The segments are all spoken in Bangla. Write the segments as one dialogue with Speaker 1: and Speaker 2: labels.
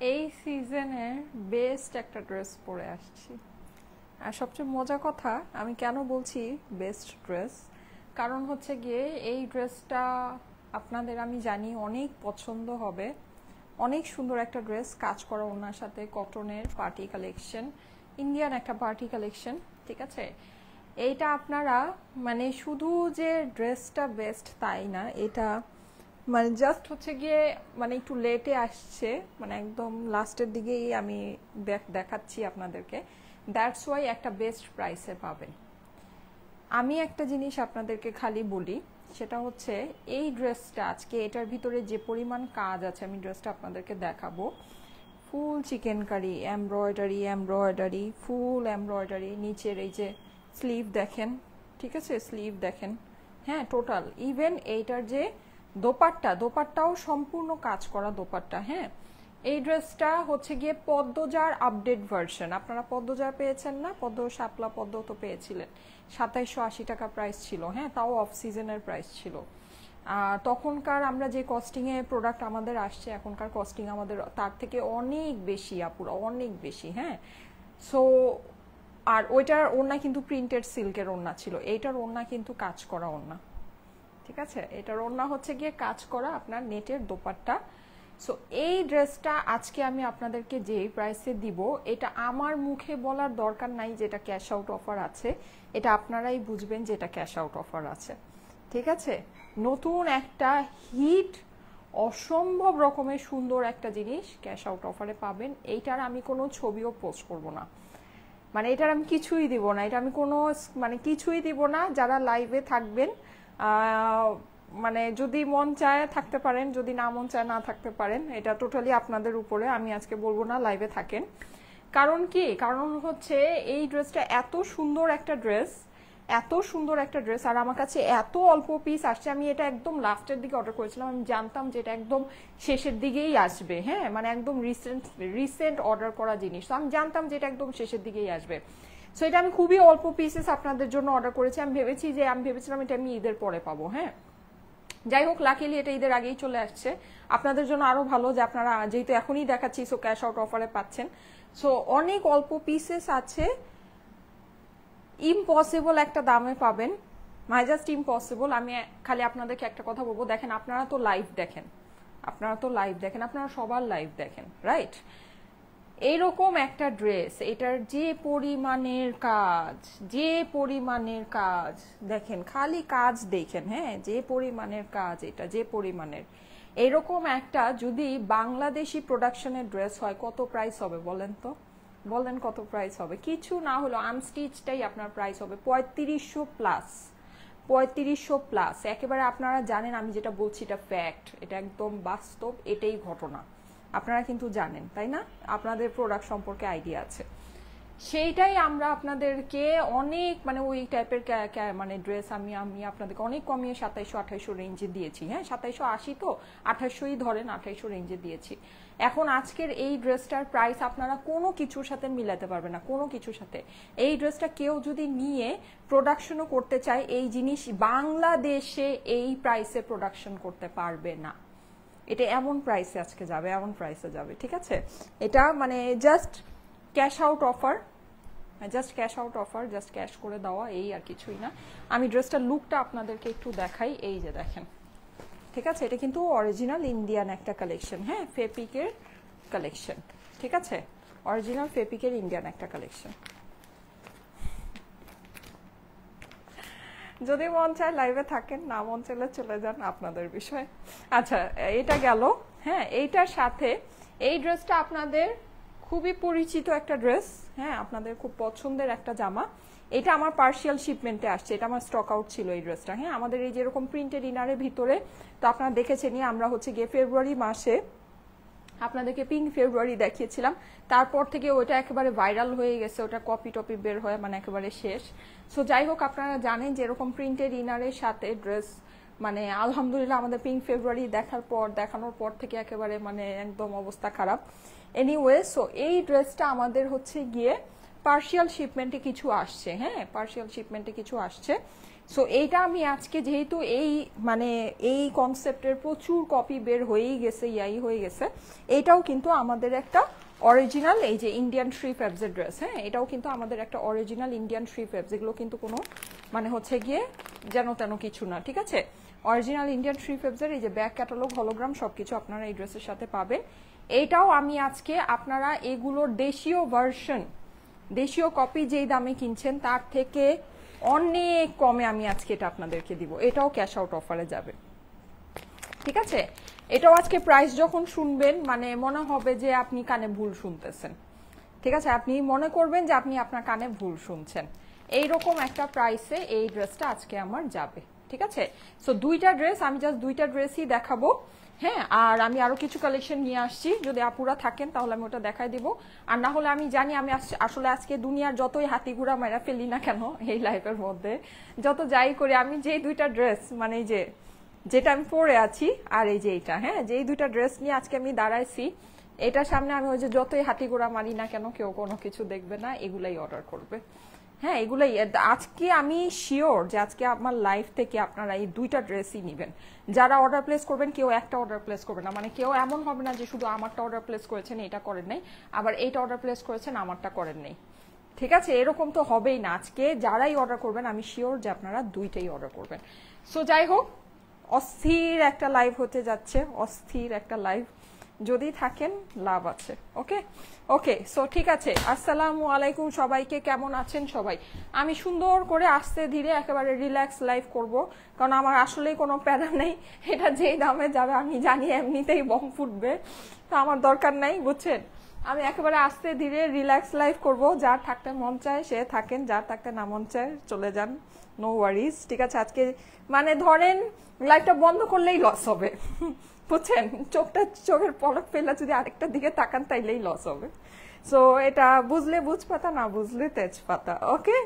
Speaker 1: এই সিজনের বেস্ট একটা ড্রেস পরে আসছি। আর সবচেয়ে মজার কথা, আমি কেন বলছি বেস্ট ড্রেস, কারণ হচ্ছে গিয়ে এই ড্রেসটা আপনাদের আমি জানি অনেক পছন্দ হবে। অনেক সুন্দর একটা ড্রেস, কাজ করা ওনার সাথে কটনের পার্টি কালেকশন, ইন্ডিয়ান একটা পার্টি কালেকশন। ঠিক আছে, এইটা আপনারা মানে শুধু যে ড্রেসটা বেস্ট তাই না, এটা মানে জাস্ট হচ্ছে গিয়ে মানে একটু লেটে আসছে, মানে একদম লাস্টের দিকেই আমি দেখাচ্ছি আপনাদেরকে। দ্যাটস ওয়াই একটা বেস্ট প্রাইসে পাবেন। আমি একটা জিনিস আপনাদেরকে খালি বলি, সেটা হচ্ছে এই ড্রেসটা আজকে এটার ভিতরে যে পরিমাণ কাজ আছে আমি ড্রেসটা আপনাদেরকে দেখাবো। Full chikankari, embroidery embroidery, full embroidery, নিচের এই যে স্লিভ দেখেন, ঠিক আছে, স্লিভ দেখেন, হ্যাঁ টোটাল। ইভেন এইটার যে দোপাট্টাও সম্পূর্ণ কাজ করা দোপাট্টা। হ্যাঁ, এই ড্রেসটা হচ্ছে গিয়ে পদ্মজার আপডেট ভার্সন। আপনারা পদ্মজার পেয়েছেন না? পদ্ম শাপলা পদ্ম তো পেয়েছিলেন। 2780 টাকা প্রাইস ছিল, হ্যাঁ তাও অফ সিজনের প্রাইস ছিল। তখনকার আমরা যে কস্টিংয়ে প্রোডাক্ট আমাদের আসছে, এখনকার কস্টিং আমাদের তার থেকে অনেক বেশি আপুরা, অনেক বেশি। হ্যাঁ, সো আর ওইটার ওড়না কিন্তু প্রিন্টেড সিল্কের ওড়না ছিল, এইটার ওড়না কিন্তু কাজ করা ওড়না। ঠিক আছে, এটার ওড়না হচ্ছে গিয়ে কাজ করা আপনার নেটের দোপাট্টা। সো এই ড্রেসটা আজকে আমি আপনাদেরকে যেই প্রাইসে দিব, এটা আমার মুখে বলার দরকার নাই যে এটা ক্যাশ আউট অফার আছে, এটা আপনারাই বুঝবেন যে এটা ক্যাশ আউট অফার আছে। ঠিক আছে, নতুন একটা হিট অসম্ভব রকমের সুন্দর একটা জিনিস ক্যাশ আউট অফারে পাবেন। এইটার আমি কোনো ছবিও পোস্ট করব না, মানে এটার আমি কিছুই দিব না, এটা আমি কোনো মানে কিছুই দিব না। যারা লাইভে থাকবেন মানে যদি মন চায় থাকতে পারেন, যদি না মন চায় না থাকতে পারেন, এটা টোটালি আপনাদের উপরে। আমি আজকে বলবো না লাইভে থাকেন। কারণ কি, কারণ হচ্ছে এই ড্রেসটা এত সুন্দর একটা ড্রেস, এত সুন্দর একটা ড্রেস, আর আমার কাছে এত অল্প পিস আসছে। আমি এটা একদম লাস্টের দিকে অর্ডার করেছিলাম, আমি জানতাম যে এটা একদম শেষের দিকেই আসবে। হ্যাঁ, মানে একদম রিসেন্ট অর্ডার করা জিনিস, তো আমি জানতাম যে এটা একদম শেষের দিকেই আসবে। সো এটা আমি খুবই অল্প পিসেস আপনাদের জন্য অর্ডার করেছি। আমি ভেবেছিলাম এটা আমি ঈদের পরে পাবো। হ্যাঁ, যাই হোক, লাকিলি এটা ঈদের আগেই চলে আসছে। আপনাদের জন্য আরো ভালো যে আপনারা যেহেতু এখনই দেখাচ্ছি, সো ক্যাশ আউট অফারে পাচ্ছেন। সো অনেক অল্প পিসেস আছে, ইম্পসিবল একটা দামে পাবেন, মাই জাস্ট ইম্পসিবল। আমি খালি আপনাদেরকে একটা কথা বলবো, দেখেন আপনারা তো লাইভ দেখেন, আপনারা সবার লাইভ দেখেন, রাইট? এইরকম একটা ড্রেস, এটার যে পরিমাণের কাজ দেখেন, খালি কাজ দেখেন, হ্যাঁ যে পরিমাণের কাজ, এটা যে পরিমাণের, এরকম একটা যদি বাংলাদেশি প্রোডাকশনের ড্রেস হয় কত প্রাইস হবে বলেন তো? বলেন কত প্রাইস হবে? কিছু না হলো আনস্টিচটাই আপনার প্রাইস হবে 3500 প্লাস, 3500 প্লাস। একেবারে আপনারা জানেন আমি যেটা বলছি এটা ফ্যাক্ট, এটা একদম বাস্তব, এটাই ঘটনা। আপনারা কিন্তু জানেন তাই না, আপনাদের প্রোডাক্ট সম্পর্কে আইডিয়া আছে। সেইটাই আমরা আপনাদেরকে অনেক মানে ওই টাইপের মানে ড্রেস আমি আমি আপনাদেরকে অনেক কমিয়ে 2700-2800 রেঞ্জে দিয়েছি। হ্যাঁ, 2780 তো 2800ই ধরেন, 2800 রেঞ্জে দিয়েছি। এখন আজকের এই ড্রেসটার প্রাইস আপনারা কোনো কিছুর সাথে মিলাতে পারবেন না, কোনো কিছুর সাথে। এই ড্রেসটা কেউ যদি নিয়ে প্রোডাকশনও করতে চায়, এই জিনিস বাংলাদেশে এই প্রাইসে প্রোডাকশন করতে পারবে না। এটা এমন প্রাইসে আজকে যাবে, এমন প্রাইসে যাবে। ঠিক আছে, এটা মানে just cash out offer, just cash করে দেওয়া, এই আর কিছুই না। আমি ড্রেসটার লুকটা আপনাদেরকে একটু দেখাই, এই যে দেখেন। ঠিক আছে, এটা কিন্তু অরিজিনাল ইন্ডিয়ান একটা কালেকশন, হ্যাঁ ফেপিকের কালেকশন। ঠিক আছে, অরিজিনাল ফেপিকের ইন্ডিয়ান একটা কালেকশন। যদি মন চায় লাইভে থাকেন, না মন চাইলে চলে যান, আপনাদের বিষয়। আচ্ছা, এটা গেল। হ্যাঁ, এইটার সাথে এই ড্রেসটা আপনাদের খুবই পরিচিত একটা ড্রেস, হ্যাঁ আপনাদের খুব পছন্দের একটা জামা। এটা আমার পার্শিয়াল শিপমেন্টে আসছে, এটা আমার স্টক আউট ছিল এই ড্রেসটা। হ্যাঁ, আমাদের এই যেরকম প্রিন্টেড ইনারের ভিতরে তো আপনারা দেখেছেনই, আমরা হচ্ছে গিয়ে ফেব্রুয়ারি মাসে আপনাদেরকে পিঙ্ক ফেব্রুয়ারি দেখিয়েছিলাম, তারপর থেকে ওটা একেবারে ভাইরাল হয়ে গেছে, ওটা কপি টপি বের হয়ে মানে একেবারে শেষ। সো যাই হোক, আপনারা জানেন যে এরকম প্রিন্টেড ইনারের সাথে ড্রেস মানে আলহামদুলিল্লাহ আমাদের পিঙ্ক ফেব্রুয়ারি দেখানোর পর থেকে একেবারে মানে একদম অবস্থা খারাপ। এনিওয়ে, সো এই ড্রেসটা আমাদের হচ্ছে গিয়ে পার্শিয়াল শিপমেন্টে কিছু আসছে। হ্যাঁ, পার্শিয়াল শিপমেন্টে কিছু আসছে। সো এইটা আমি আজকে যেহেতু মানে এই কনসেপ্টের প্রচুর কপি বের হয়েই গেছে, হয়ে গেছে, এইটাও কিন্তু আমাদের একটা অরিজিনাল এই যে ইন্ডিয়ান থ্রি ফেবসের ড্রেস। হ্যাঁ, এটাও কিন্তু আমাদের একটা অরিজিনাল ইন্ডিয়ান থ্রি ফেবস, এগুলো কিন্তু কোনো মানে হচ্ছে গিয়ে যেন তেন কিছু না, ঠিক আছে? অরিজিনাল ইন্ডিয়ান থ্রি ফেবসের এই যে ব্যাক ক্যাটালগ, হলোগ্রাম সবকিছু আপনারা এই ড্রেসের সাথে পাবেন। এইটাও আমি আজকে আপনারা এগুলোর দেশীয় ভার্সন, দেশীয় কপি যেই দামে কিনছেন তার থেকে অনেক কমে আমি আজকে এটা আপনাদেরকে দিব। এটাও ক্যাশ আউট অফারে যাবে, ঠিক আছে? এটাও আজকে প্রাইস যখন শুনবেন মানে মনে হবে যে আপনি কানে ভুল শুনতেছেন, ঠিক আছে? আপনি মনে করবেন যে আপনি আপনার কানে ভুল শুনছেন। এইরকম একটা প্রাইসে এই ড্রেসটা আজকে আমার যাবে, ঠিক আছে? সো দুইটা ড্রেস, আমি জাস্ট দুইটা ড্রেসই দেখাবো। হ্যাঁ, আর আমি আরো কিছু কালেকশন নিয়ে আসছি, যদি আপুরা থাকেন তাহলে আমি ওটা দেখাই দিব। আর না হলে আমি জানি আমি আসলে আজকে দুনিয়ার যতই হাতি ঘোড়া মেরা ফেলি না কেন এই লাইফের মধ্যে, যত যাই করি, আমি যে দুইটা ড্রেস মানে এই যে যেটা আমি পরে আছি আর এই যে এইটা, হ্যাঁ, যেই দুইটা ড্রেস নিয়ে আজকে আমি দাঁড়াইছি, এটার সামনে আমি ওই যে যতই হাতি ঘোড়া মারি না কেন কেউ কোনো কিছু দেখবে না, এগুলাই অর্ডার করবে। হ্যাঁ, এগুলাই আজকে আমি শিওর যে আজকে আমার লাইফ থেকে আপনারা এই দুইটা ড্রেসই নেবেন। যারা অর্ডার প্লেস করবেন কেউ একটা অর্ডার প্লেস করবেন না, মানে কেউ এমন হবে না যে শুধু আমারটা অর্ডার প্লেস করেছেন এটা করেন নাই, আবার এইটা অর্ডার প্লেস করেছেন আমারটা করেন নাই, ঠিক আছে? এরকম তো হবেই না। আজকে যারাই অর্ডার করবেন আমি শিওর যে আপনারা দুইটাই অর্ডার করবেন। সো যাই হোক, অস্থির একটা লাইভ হতে যাচ্ছে, অস্থির একটা লাইভ, যদি থাকেন লাভ আছে। ওকে ওকে, সো ঠিক আছে। আসসালামু আলাইকুম সবাইকে, কেমন আছেন সবাই? আমি সুন্দর করে আস্তে ধীরে একেবারে রিল্যাক্স লাইভ করব, কারণ আমার আসলেই কোনো প্যারা নেই। এটা যেই দামে যাবে আমি জানি এমনিতেই বম ফুটবে, তো আমার দরকার নাই, বুঝছেন? আমি একেবারে আস্তে ধীরে রিল্যাক্স লাইভ করব। যার থাকতে মন চায় সে থাকেন, যার থাকতে না মন চায় চলে যান, নো ওয়ারিজ, ঠিক আছে? আজকে মানে ধরেন লাইভটা বন্ধ করলেই লস হবে, বুঝছেন? চোখের পলক ফেলা যদি আরেকটা দিকে তাকান তাইলেই লস হবে। সো এটা বুঝলে বুঝপাতা, না বুঝলে তেজপাতা। ওকে,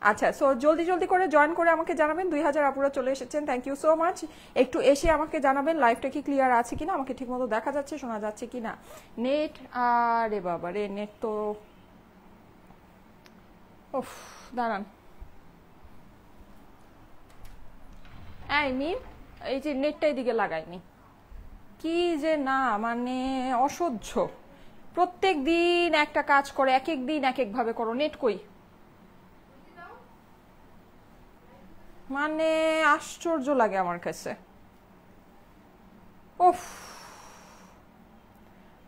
Speaker 1: আচ্ছা। সো জলদি জলদি করে জয়েন করে আমাকে জানাবেন। 2000 আপুরা চলে এসেছেন, থ্যাংক ইউ সো মাচ। একটু এসে আমাকে জানাবেন লাইভটা কি ক্লিয়ার আছে কিনা, আমাকে ঠিক মতো দেখা যাচ্ছে, শোনা যাচ্ছে কিনা। নেট, আরে বাবা রে, নেট তো উফ, দাঁড়ান। এই মিম, এই যে নেটটা এদিকে লাগাইনি, কি যে না মানে অসহ্য। প্রত্যেক দিন একটা কাজ করে, এক এক দিন এক এক ভাবে করো, নেট কই? মানে আশ্চর্য লাগে আমার কাছে। ওফ,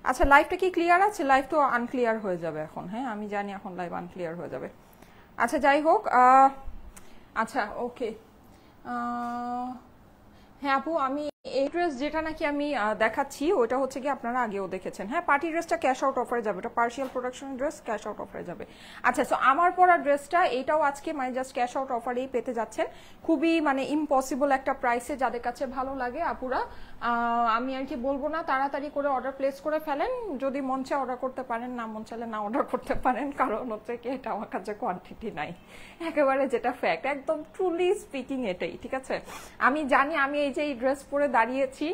Speaker 1: আচ্ছা লাইভটা কি ক্লিয়ার আছে? লাইভ তো আনক্লিয়ার হয়ে যাবে এখন। হ্যাঁ, আমি জানি এখন লাইভ আনক্লিয়ার হয়ে যাবে। আচ্ছা যাই হোক, আচ্ছা ওকে। হ্যাঁ আপু, আমি এই ড্রেস যেটা নাকি আমি দেখাচ্ছি ওটা হচ্ছে কি আপনারা আগেও দেখেছেন। হ্যাঁ, পার্টি ড্রেসটা ক্যাশ আউট অফারে যাবে, এটা partial production dress, cash out অফারে যাবে। আচ্ছা, সো আমার পরা ড্রেসটা এটাও আজকে মানে জাস্ট ক্যাশ আউট অফারেই পেতে যাচ্ছেন, খুবই মানে ইম্পসিবল একটা প্রাইসে। যাদের কাছে ভালো লাগে আপুরা, আমি আর কি বলবো না, তাড়াতাড়ি করে অর্ডার প্লেস করে ফেলেন। যদি মন চায় অর্ডার করতে পারেন, না মন চাইলে না অর্ডার করতে পারেন, কারণ হচ্ছে কি এটা আমার কাছে কোয়ান্টিটি নাই একেবারে, যেটা ফ্যাক্ট, একদম ট্রুলি স্পিকিং এটাই, ঠিক আছে? আমি জানি আমি এই যে এই ড্রেস পরে দাঁড়িয়েছি,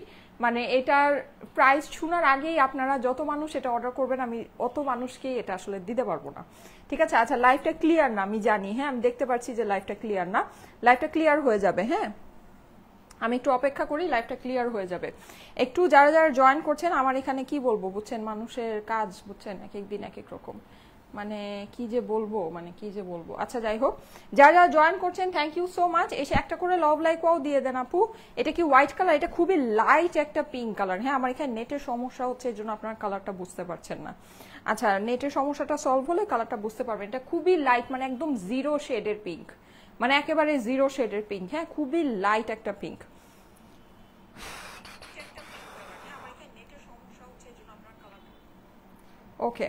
Speaker 1: মানে এটার প্রাইস শোনার আগেই আপনারা যত মানুষ এটা অর্ডার করবেন আমি অত মানুষকেই এটা আসলে দিতে পারবো না, ঠিক আছে? আচ্ছা, লাইভটা ক্লিয়ার না আমি জানি, হ্যাঁ আমি দেখতে পাচ্ছি যে লাইভটা ক্লিয়ার না, লাইভটা ক্লিয়ার হয়ে যাবে। হ্যাঁ, আমি একটু অপেক্ষা করি, লাইভটা ক্লিয়ার হয়ে যাবে। একটু যারা যারা জয়েন করছেন, আমার এখানে কি বলবো বুঝছেন, মানুষের কাজ বুঝছেন এক এক দিন এক এক রকম, মানে কি যে বলবো, মানে কি যে বলবো। আচ্ছা যাই হোক, যারা যারা জয়েন করছেন থ্যাংক ইউ সো মাচ। এসে একটা করে লাভ লাইক ওয়াও দিয়ে দেন আপু। এটা কি হোয়াইট কালার? এটা খুবই লাইট একটা পিঙ্ক কালার। হ্যাঁ, আমার এখানে নেটের সমস্যা হচ্ছে, এই জন্য আপনার কালারটা বুঝতে পারছেন না। আচ্ছা, নেটের সমস্যাটা সলভ হলে কালারটা বুঝতে পারবেন। এটা খুবই লাইট, মানে একদম জিরো শেডের পিঙ্ক, মানে একেবারে জিরো শেডের পিঙ্ক। হ্যাঁ, খুবই লাইট একটা পিঙ্ক। ওকে,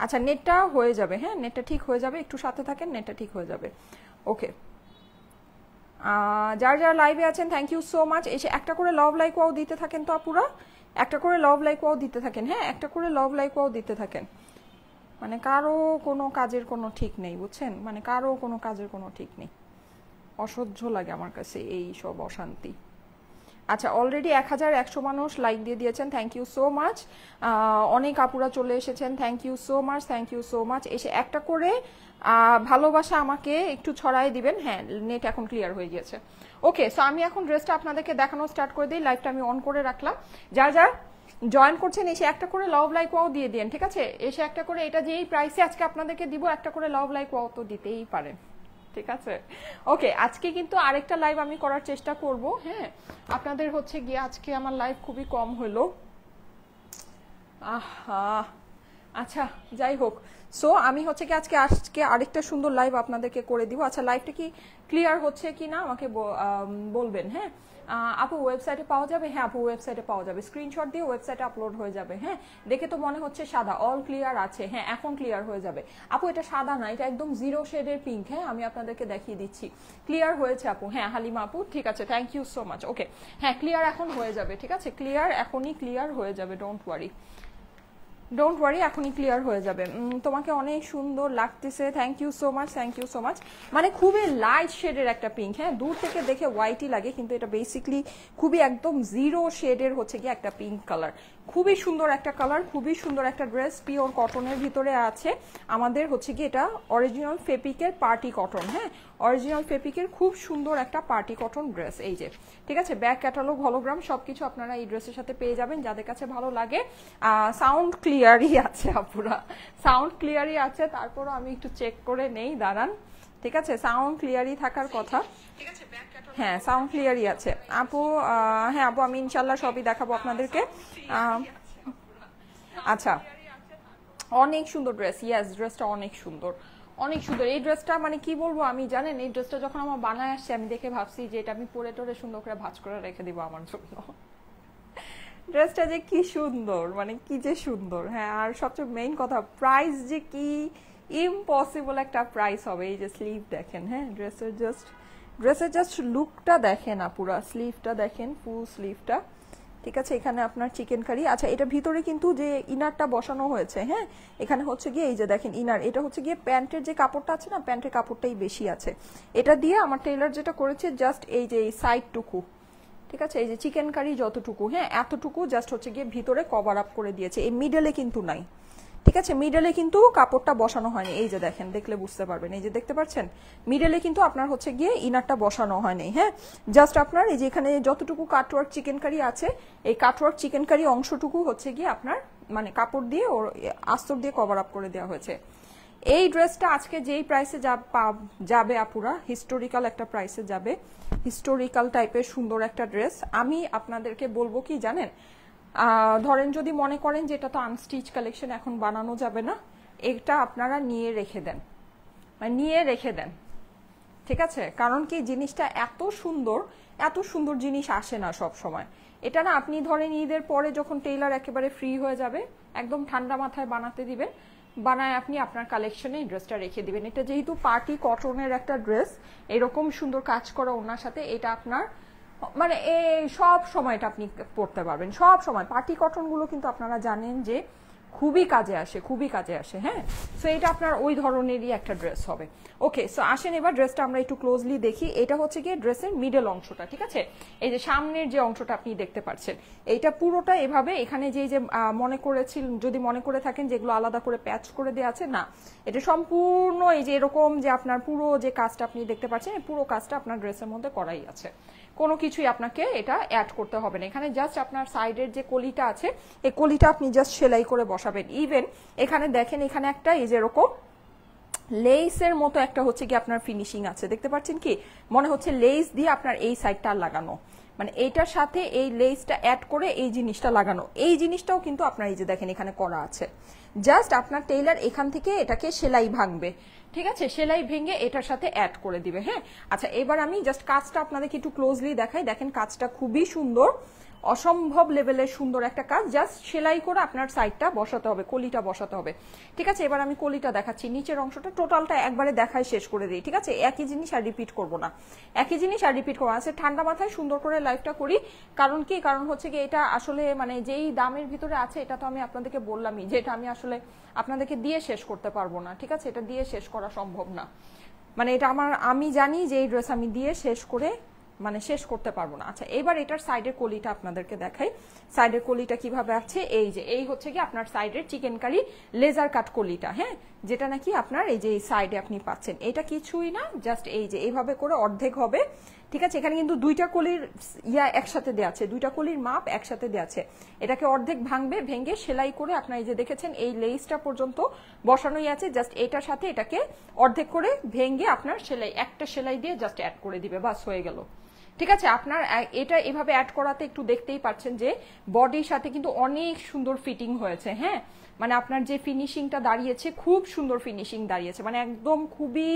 Speaker 1: আচ্ছা নেটটা হয়ে যাবে, হ্যাঁ নেটটা ঠিক হয়ে যাবে, একটু সাথে থাকেন, নেটটা ঠিক হয়ে যাবে। ওকে, যারা যারা লাইভে আছেন থ্যাংক ইউ সো মাচ। এসে একটা করে লাভ লাইক ওয়াও দিতে থাকেন তো আপুরা, একটা করে লাভ লাইক ওয়াও দিতে থাকেন। হ্যাঁ, একটা করে লাভ লাইক ওয়াও দিতে থাকেন। মানে কারো কোনো কাজের কোনো ঠিক নেই বুঝছেন, মানে কারো কোনো কাজের কোনো ঠিক নেই। অসহ্য লাগে আমার কাছে এই সব অশান্তি। আচ্ছা, অলরেডি 1100 মানুষ লাইক দিয়ে দিয়েছেন, থ্যাংক ইউ সো মাচ। অনেক আপুরা চলে এসেছেন, thank you so much, thank you so much. এসে একটা করে ভালোবাসা আমাকে একটু ছড়াই দিবেন। হ্যাঁ, নেট এখন ক্লিয়ার হয়ে গিয়েছে। ওকে, সো আমি এখন ড্রেসটা আপনাদেরকে দেখানো স্টার্ট করে দিই। লাইভটা আমি অন করে রাখলাম। যার যার জয়েন করছেন এসে একটা করে লাভ লাইক ওয়াও দিয়ে দেন, ঠিক আছে? এসে একটা করে, এটা যেই প্রাইসে আজকে আপনাদেরকে দিব, একটা করে লাভ লাইক ওয়াও তো দিতেই পারেন, ঠিক আছে? ওকে, আজকে কিন্তু আরেকটা লাইভ আমি করার চেষ্টা করব। হ্যাঁ, আপনাদের হচ্ছে গিয়ে আজকে আমার লাইভ খুবই কম হলো। আহা, আচ্ছা যাই হোক। সো আমি হচ্ছে কি আজকে আরেকটা সুন্দর লাইভ আপনাদেরকে করে দিব। আচ্ছা, লাইভটা কি ক্লিয়ার হচ্ছে কি না আমাকে বলবেন। হ্যাঁ, আপু ওয়েবসাইটে পাওয়া যাবে? হ্যাঁ আপু, ওয়েবসাইটে পাওয়া যাবে, স্ক্রিনশট দিয়ে ওয়েবসাইটে আপলোড হয়ে যাবে। হ্যাঁ, দেখে তো মনে হচ্ছে সাদা, অল ক্লিয়ার আছে। হ্যাঁ, এখন ক্লিয়ার হয়ে যাবে। আপু এটা সাদা না, এটা একদম জিরো শেডের পিঙ্ক। হ্যাঁ, আমি আপনাদেরকে দেখিয়ে দিচ্ছি। ক্লিয়ার হয়েছে আপু? হ্যাঁ হালিমা আপু, ঠিক আছে, থ্যাংক ইউ সো মাচ। ওকে, হ্যাঁ ক্লিয়ার এখন হয়ে যাবে, ঠিক আছে? ক্লিয়ার এখনই ক্লিয়ার হয়ে যাবে, ডোন্ট ওয়ারি, ডোন্ট ওয়ারি, এখনই ক্লিয়ার হয়ে যাবে। তোমাকে অনেক সুন্দর লাগতেছে, thank you so much, thank you so much. মানে খুবই লাইট শেডের একটা পিঙ্ক। হ্যাঁ, দূর থেকে দেখে হোয়াইটই লাগে, কিন্তু এটা বেসিকলি খুবই একদম জিরো শেডের হচ্ছে কি একটা পিঙ্ক কালার। খুবই সুন্দর একটা কালার, খুবই সুন্দর একটা ড্রেস, পিওর কটনের ভিতরে আছে। আমাদের হচ্ছে কি এটা অরিজিনাল ফেব্রিকের পার্টি কটন। হ্যাঁ, অরিজিনাল ফেব্রিকের খুব সুন্দর একটা পার্টি কটন ড্রেস, এই যে, ঠিক আছে? ব্যাক ক্যাটালগ, হলোগ্রাম সবকিছু আপনারা এই ড্রেসের সাথে পেয়ে যাবেন, যাদের কাছে ভালো লাগে। সাউন্ড ক্লিয়ারই আছে আপুরা, সাউন্ড ক্লিয়ারই আছে। তারপরও আমি একটু চেক করে নেই, দাঁড়ান, ঠিক আছে? সাউন্ড ক্লিয়ারই থাকার কথা। হ্যাঁ, সাউন্ড ক্লিয়ারই আছে আপু। হ্যাঁ আপু, আমি ইনশাল্লাহ সবই দেখাবো আপনাদেরকে। আচ্ছা, অনেক সুন্দর ড্রেস, ইয়েস, ড্রেসটা অনেক সুন্দর, অনেক সুন্দর। এই ড্রেসটা মানে কি বলবো আমি, জানেন এই ড্রেসটা যখন আমার বানায় আসছে, আমি দেখে ভাবছি যে এটা আমি পরে টোরে সুন্দর করে ভাঁজ করে রেখে দিব আমার জন্য। ড্রেসটা যে কি সুন্দর, মানে কি যে সুন্দর। হ্যাঁ, আর সবচেয়ে মেইন কথা, প্রাইস যে কি ইম্পসিবল একটা প্রাইস হবে। এই যে স্লিভ দেখেন, হ্যাঁ, ড্রেসের জাস্ট লুকটা দেখেন, পুরা স্লিভটা দেখেন, ফুল স্লিভটা, ঠিক আছে? এখানে আপনার চিকেন কারি। আচ্ছা, এটা ভিতরে কিন্তু যে ইনারটা বসানো হয়েছে, হ্যাঁ, এখানে হচ্ছে গিয়ে এই যে দেখেন ইনার, এটা হচ্ছে গিয়ে প্যান্টের যে কাপড়টা আছে না, প্যান্টের কাপড়টাই বেশি আছে। এটা দিয়ে আমার টেইলার যেটা করেছে, জাস্ট এই যে এই সাইডটুকু, ঠিক আছে, এই যে চিকেন কারি যতটুকু, হ্যাঁ, এতটুকু জাস্ট হচ্ছে গিয়ে ভিতরে কভার আপ করে দিয়েছে, এই মিডলে কিন্তু নাই, ঠিক আছে? মিডলে কিন্তু কাপড়টা বসানো হয়নি, এই যে দেখেন, দেখলে বুঝতে পারবেন, এই যে দেখতে পাচ্ছেন, মিডলে কিন্তু আপনার হচ্ছে গিয়ে ইনারটা বসানো হয়নি। হ্যাঁ, জাস্ট আপনার এই যে এখানে যতটুকু কাটওয়ার্ক চিকেন কারি আছে, এই কাটওয়ার্ক চিকেন কারি অংশটুকু হচ্ছে গিয়ে আপনার মানে কাপড় দিয়ে ওর আস্তর দিয়ে কভার আপ করে দেওয়া হয়েছে। এই ড্রেসটা আজকে যেই প্রাইসে যাবে আপুরা, হিস্টোরিক্যাল একটা প্রাইসে যাবে, হিস্টোরিক্যাল টাইপের সুন্দর একটা ড্রেস। আমি আপনাদেরকে বলবো কি জানেন, ধরেন যদি মনে করেন যে এটা তো আনস্টিচ কালেকশন, এখন বানানো যাবে না, এটা আপনারা নিয়ে রেখে দেন, মানে নিয়ে রেখে দেন, ঠিক আছে? কারণ কি জিনিসটা এত সুন্দর, এত সুন্দর জিনিস আসে না সব সময়। এটা না, আপনি ধরেন ঈদের পরে যখন টেইলার একেবারে ফ্রি হয়ে যাবে, একদম ঠান্ডা মাথায় বানাতে দিবেন, বানায় আপনি আপনার কালেকশনে এই ড্রেসটা রেখে দিবেন। এটা যেহেতু পার্টি কটনের একটা ড্রেস, এরকম সুন্দর কাজ করা ওনার সাথে, এটা আপনার মানে এই সব সময়টা আপনি পড়তে পারবেন, সব সময়। পার্টি কটন গুলো কিন্তু আপনারা জানেন যে খুবই কাজে আসে, খুবই কাজে আসে। হ্যাঁ, সো এটা আপনার ওই ধরনেরই একটা ড্রেস হবে। ওকে, সো আসেন এবার ড্রেসটা আমরা একটু ক্লোজলি দেখি। এটা হচ্ছে গিয়ে ড্রেসের মিডল অংশটা, ঠিক আছে? এই যে সামনের যে অংশটা আপনি দেখতে পাচ্ছেন, এইটা পুরোটা এভাবে, এখানে যে যে মনে করেছিলেন, যদি মনে করে থাকেন যেগুলো আলাদা করে প্যাচ করে দেওয়া আছে, না, এটা সম্পূর্ণ এই যে এরকম যে আপনার পুরো যে কাজটা আপনি দেখতে পাচ্ছেন, পুরো কাজটা আপনার ড্রেসের মধ্যে করাই আছে, কোনো কিছুই আপনাকে এটা অ্যাড করতে হবে না। এখানে জাস্ট আপনার সাইডের যে কলিটা আছে, এই কলিটা আপনি জাস্ট সেলাই করে বসাবেন। ইভেন এখানে দেখেন, এখানে একটা এই যে এরকম লেসের মতো একটা হচ্ছে কি আপনার ফিনিশিং আছে, দেখতে পাচ্ছেন কি? মনে হচ্ছে লেস দিয়ে আপনার এই সাইডটা লাগানো, মানে এইটার সাথে এই লেসটা অ্যাড করে এই জিনিসটা লাগানো, এই জিনিসটাও কিন্তু আপনার এই যে দেখেন এখানে করা আছে। জাস্ট আপনার টেইলার এখান থেকে এটাকে সেলাই ভাঙবে, ঠিক আছে? সেলাই ভেঙে এটার সাথে অ্যাড করে দিবে। হ্যাঁ, আচ্ছা, এবার আমি জাস্ট কাজটা আপনাদেরকে একটু ক্লোজলি দেখাই। দেখেন কাজটা খুবই সুন্দর, অসম্ভব লেভেলের সুন্দর একটা কাজ। জাস্ট সেলাই করে আপনার সাইডটা বসাতে হবে, কলিটা বসাতে হবে, ঠিক আছে? এবার আমি কলিটা দেখাচ্ছি, নিচের অংশটা টোটালটা একবারে দেখাই শেষ করে দিই, ঠিক আছে? একই জিনিস আর রিপিট করবো না, একই জিনিস আর রিপিট করবো না। আচ্ছা, ঠান্ডা মাথায় সুন্দর করে লাইভটা করি, কারণ কি, কারণ হচ্ছে কি এটা আসলে মানে যেই দামের ভিতরে আছে, এটা তো আমি আপনাদেরকে বললামই যে এটা আমি আসলে আপনাদেরকে দিয়ে শেষ করতে পারবো না, ঠিক আছে? এটা দিয়ে শেষ করা সম্ভব না, মানে এটা আমি জানি যে এই ড্রেস আমি দিয়ে শেষ করে মানে শেষ করতে পারবো না। আচ্ছা এবার এটার সাইডের কলিটা আপনাদেরকে দেখাই, সাইডের কলিটা কিভাবে আছে। এই যে এই হচ্ছে কি আপনার সাইডের চিকেন কারি লেজার কাট কলিটা, হ্যাঁ, যেটা নাকি আপনার এই যে এই সাইডে আপনি পাচ্ছেন। এটা কিছুই না, জাস্ট এই যে এইভাবে করে অর্ধেক হবে, ঠিক আছে। এখানে কিন্তু দুইটা কলির একসাথে দেওয়া আছে, দুইটা কলির মাপ একসাথে দেওয়া আছে। এটাকে অর্ধেক ভাঙবে, ভেঙে সেলাই করে আপনার এই যে দেখেছেন এই লেসটা পর্যন্ত বসানোই আছে, জাস্ট এটার সাথে এটাকে অর্ধেক করে ভেঙে আপনার সেলাই, একটা সেলাই দিয়ে জাস্ট অ্যাড করে দিবে, বাস হয়ে গেল, ঠিক আছে। আপনার এটা এভাবে অ্যাড করাতে একটু দেখতেই পাচ্ছেন যে বডির সাথে কিন্তু অনেক সুন্দর ফিটিং হয়েছে, হ্যাঁ, মানে আপনার যে ফিনিশিংটা দাঁড়িয়েছে খুব সুন্দর ফিনিশিং দাঁড়িয়েছে, মানে একদম খুবই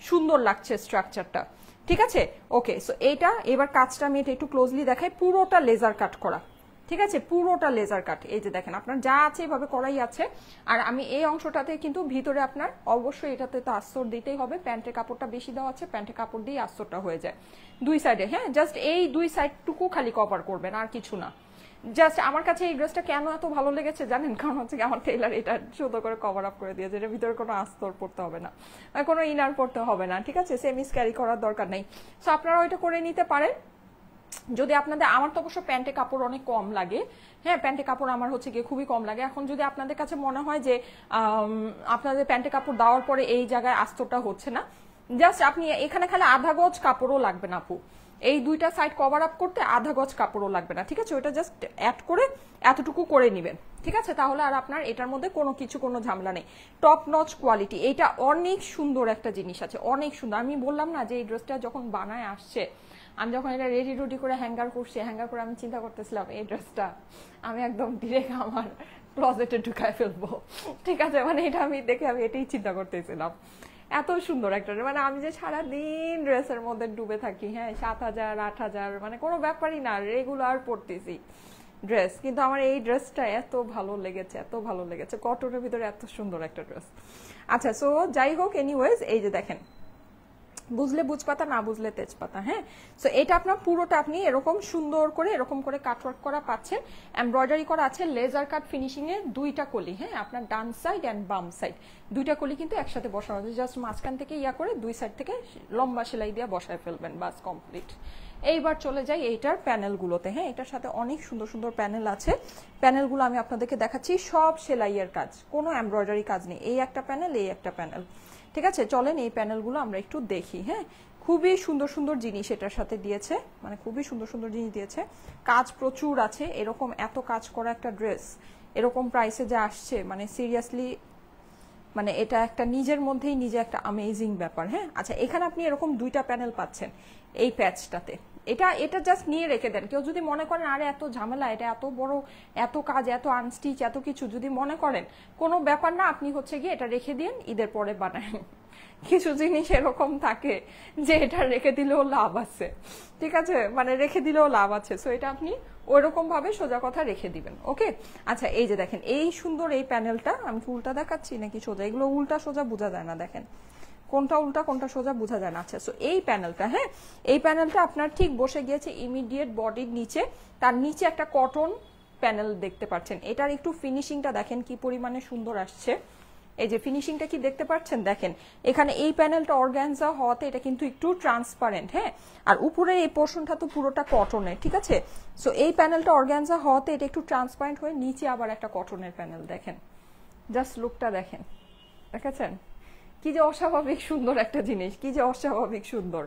Speaker 1: সুন্দর লাগছে স্ট্রাকচারটা, ঠিক আছে। ওকে, সো এইটা এবার কাজটা আমি এটা একটু ক্লোজলি দেখাই, পুরোটা লেজার কাট করা, ঠিক আছে, পুরোটা লেজার কাট। এই যে দেখেন আপনার যা আছে এভাবে করাই আছে। আর আমি এই অংশটাতে কিন্তু ভিতরে আপনার অবশ্যই এটাতে তো আস্তর দিতেই হবে, প্যান্টের কাপড়টা বেশি দেওয়া আছে, প্যান্টের কাপড় দিয়ে আস্তরটা হয়ে যায় দুই সাইডে, হ্যাঁ, জাস্ট এই দুই সাইডটুকু খালি কভার করবেন, আর কিছু না। জাস্ট আমার কাছে এই ড্রেসটা কেন এত ভালো লেগেছে জানেন, কারণ হচ্ছে আমার টেইলার এটা সুন্দর করে কভার আপ করে দিয়েছে, এর ভিতরে কোনো আস্তর পড়তে হবে না, কোনো ইনার পড়তে হবে না, ঠিক আছে, সেমিস ক্যারি করার দরকার নেই। সো আপনারা ওইটা করে নিতে পারেন যদি আপনাদের। আমার তো অবশ্য প্যান্টে কাপড় অনেক কম লাগে, হ্যাঁ, প্যান্টে কাপড় আমার হচ্ছে গিয়ে খুবই কম লাগে। এখন যদি আপনাদের কাছে মনে হয় যে আপনাদের প্যান্টে কাপড় দেওয়ার পরে এই জায়গায় আস্তরটা হচ্ছে না, জাস্ট আপনি এখানে খালি আধা গজ কাপড়ও লাগবে না আপু, এই দুইটা সাইড কভার আপ করতে আধা গজ কাপড়ও লাগবে না, ঠিক আছে। ওইটা জাস্ট অ্যাড করে এতটুকু করে নেবেন, ঠিক আছে, তাহলে আর আপনার এটার মধ্যে কোনো ঝামেলা নেই। টপ নচ কোয়ালিটি, এইটা অনেক সুন্দর একটা জিনিস আছে, অনেক সুন্দর। আমি বললাম না যে এই ড্রেসটা যখন বানায় আসছে, আমি যখন এটা রেডি রুডি করে হ্যাঙ্গার করছি, হ্যাঙ্গার করে আমি চিন্তা করতেছিলাম এই ড্রেসটা আমি একদম ডিরেক্ট আমার ক্লোজেটে ঢুকায় ফেলবো, ঠিক আছে, মানে এটা আমি দেখে আমি এটাই চিন্তা করতেছিলাম। এত সুন্দর একটা, মানে আমি যে সারাদিন ড্রেসের মধ্যে ডুবে থাকি, হ্যাঁ, 7,000 8,000 মানে কোনো ব্যাপারই না, রেগুলার পরতেছি ড্রেস, কিন্তু আমার এই ড্রেসটা এত ভালো লেগেছে, এত ভালো লেগেছে, কটনের ভিতরে এত সুন্দর একটা ড্রেস। আচ্ছা, সো যাই হোক, এনিওয়েজ এই যে দেখেন, বুঝলে বুঝপাতা, না বুঝলে তেজপাতা, হ্যাঁ। সো এটা আপনার পুরোটা আপনি এরকম সুন্দর করে এরকম করে কাটওয়ার্ক করা পাচ্ছেন, এমব্রয়ডারি করা আছে, লেজার কাট ফিনিশিং এর দুইটা কলি, হ্যাঁ, আপনার ডান সাইড এন্ড বাম সাইড দুইটা কলি কিন্তু একসাথে বসানো আছে, জাস্ট মাঝখান থেকে ইয়া করে দুই সাইড থেকে লম্বা সেলাই দিয়ে বসায় ফেলবেন, বাস কমপ্লিট। এইবার চলে যাই এইটার প্যানেলগুলোতে, হ্যাঁ, এটার সাথে অনেক সুন্দর সুন্দর প্যানেল আছে। প্যানেলগুলো আমি আপনাদেরকে দেখাচ্ছি, সব সেলাইয়ের কাজ, কোনো এমব্রয়ডারি কাজ নেই। এই একটা প্যানেল, এই একটা প্যানেল, ঠিক আছে। চলেন এই প্যানেলগুলো আমরা একটু দেখি, হ্যাঁ, খুবই সুন্দর সুন্দর জিনিস এটার সাথে দিয়েছে, মানে খুবই সুন্দর সুন্দর জিনিস দিয়েছে, কাজ প্রচুর আছে। এরকম এত কাজ করা একটা ড্রেস এরকম প্রাইসে যা আসছে, মানে সিরিয়াসলি, মানে এটা একটা নিজের মধ্যেই নিজে একটা আমেজিং ব্যাপার, হ্যাঁ। আচ্ছা, এখানে আপনি এরকম দুইটা প্যানেল পাচ্ছেন এই প্যাচটাতে, এটা জাস্ট নিয়ে রেখে দেন। কেউ যদি মনে করেন আরে এত ঝামেলা, এটা এত বড়, এত কাজ, এত আনস্টিচ, এত কিছু যদি মনে করেন, কোনো ব্যাপার না, আপনি হচ্ছে গিয়ে এটা রেখে দিন, ঈদের পরে বানায়। কিছু জিনিস এরকম থাকে যে এটা রেখে দিলেও লাভ আছে, ঠিক আছে, মানে রেখে দিলেও লাভ আছে। সো এটা আপনি ওইরকম ভাবে সোজা কথা রেখে দিবেন, ওকে। আচ্ছা, এই যে দেখেন এই সুন্দর এই প্যানেলটা, আমি কি উল্টা দেখাচ্ছি নাকি সোজা? এগুলো উল্টা সোজা বোঝা যায় না, দেখেন কোনটা উল্টা কোনটা সোজা বোঝা যায় না। আচ্ছা, সো এই প্যানেলটা, হ্যাঁ, এই প্যানেলটা আপনার ঠিক বসে গিয়েছে ইমিডিয়েট বডির নিচে, তার নিচে একটা কটন প্যানেল দেখতে পাচ্ছেন। এটার একটু ফিনিশিংটা দেখেন কি পরিমাণে সুন্দর আসছে, এই যে ফিনিশিংটা কি দেখতে পাচ্ছেন, দেখেন এখানে এই প্যানেলটা অর্গানজা হওয়াতে এটা কিন্তু একটু ট্রান্সপারেন্ট, হ্যাঁ, আর উপরের এই পোর্শনটা তো পুরোটা কটনের, ঠিক আছে। সো এই প্যানেলটা অর্গানজা হওয়াতে এটা একটু ট্রান্সপারেন্ট হয়ে নিচে আবার একটা কটনের প্যানেল, দেখেন জাস্ট লুকটা দেখেন, দেখেছেন কি যে অস্বাভাবিক সুন্দর একটা জিনিস, কি যে অস্বাভাবিক সুন্দর।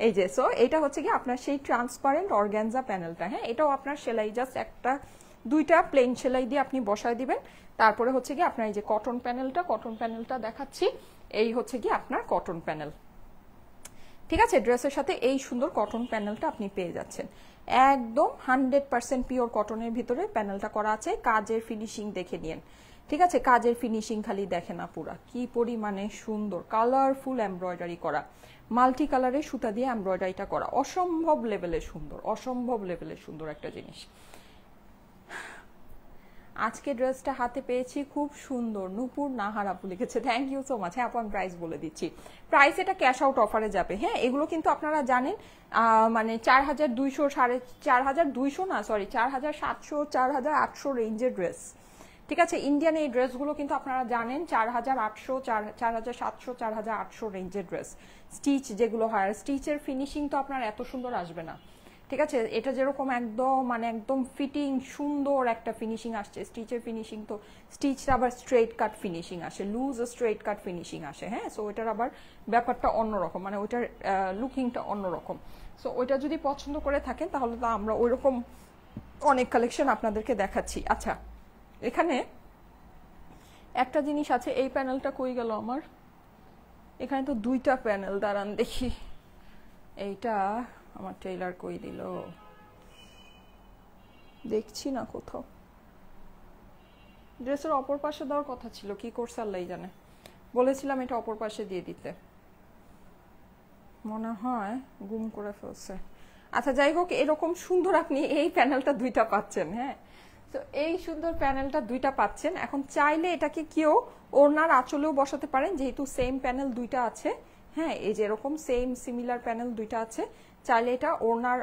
Speaker 1: এই যে, সো এটা হচ্ছে কি আপনার সেই ট্রান্সপারেন্ট অর্গানজা প্যানেলটা, হ্যাঁ, এটাও আপনার সেলাই জাস্ট একটা দুইটা প্লেন সেলাই দিয়ে আপনি বসায় দিবেন। তারপরে হচ্ছে কি আপনার এই যে কটন প্যানেলটা দেখাচ্ছি, এই হচ্ছে কি আপনার কটন প্যানেল, ঠিক আছে। ড্রেসের সাথে এই সুন্দর কটন প্যানেলটা আপনি পেয়ে যাচ্ছেন, একদম 100% পিওর কটনের ভিতরে প্যানেলটা করা আছে। কাজের ফিনিশিং দেখে নিন, ঠিক আছে, কাজের ফিনিশিং খালি দেখে না, পুরা কি পরিমাণে সুন্দর, কালারফুল এমব্রয়ডারি করা, মাল্টি কালারের সুতা দিয়ে এমব্রয়ডারিটা করা, অসম্ভব লেভেলে সুন্দর, অসম্ভব লেভেলে সুন্দর একটা জিনিস। আজকে ড্রেসটা হাতে পেয়েছি, খুব সুন্দর। নূপুর নাহার আপু লিখেছে, থ্যাংক ইউ সো মাচ। হ্যাঁ, আমি প্রাইস বলে দিচ্ছি, প্রাইস এটা ক্যাশ আউট অফারে যাবে, হ্যাঁ। এগুলো কিন্তু আপনারা জানেন মানে 4,200 4,200 না, সরি 4,700 4,800 রেঞ্জের ড্রেস, ঠিক আছে, ইন্ডিয়ান এই ড্রেসগুলো কিন্তু আপনারা জানেন 4800, 4700, 4800 রেঞ্জের ড্রেস স্টিচ যেগুলো হয়। আর স্টিচের ফিনিশিং তো আপনার এত সুন্দর আসবে না, ঠিক আছে। এটা যেরকম একদম মানে একদম ফিটিং সুন্দর একটা ফিনিশিং আসছে, স্টিচের ফিনিশিং তো স্টিচটা আবার স্ট্রেট কাট ফিনিশিং আসে, লুজ স্ট্রেট কাট ফিনিশিং আসে, হ্যাঁ। সো ওইটার আবার ব্যাপারটা অন্যরকম, মানে ওইটার লুকিংটা অন্যরকম। সো ওইটা যদি পছন্দ করে থাকেন তাহলে তো আমরা ওইরকম অনেক কালেকশন আপনাদেরকে দেখাচ্ছি। আচ্ছা, এখানে একটা জিনিস আছে, এই প্যানেলটা কই গেল আমার, এখানে তো দুইটা প্যানেল, দাঁড়ান দেখি এইটা আমার টেইলার কই দিল, দেখছি না কোথাও। ড্রেসের অপর পাশে দেওয়ার কথা ছিল, কি করছে আল্লাহ জানে, বলেছিলাম এটা অপর পাশে দিয়ে দিতে, মনে হয় গুম করে ফেলছে। আচ্ছা যাই হোক, এরকম সুন্দর আপনি এই প্যানেলটা দুইটা পাচ্ছেন, হ্যাঁ। তো এই সুন্দর প্যানেলটা দুইটা পাচ্ছেন। এখন চাইলে এটাকে কেউ ওড়নার আঁচলেও বসাতে পারেন, যেহেতু সেম প্যানেল দুইটা আছে, হ্যাঁ। এই যে এরকম সেম সিমিলার প্যানেল দুইটা আছে, চাইলে এটা ওড়নার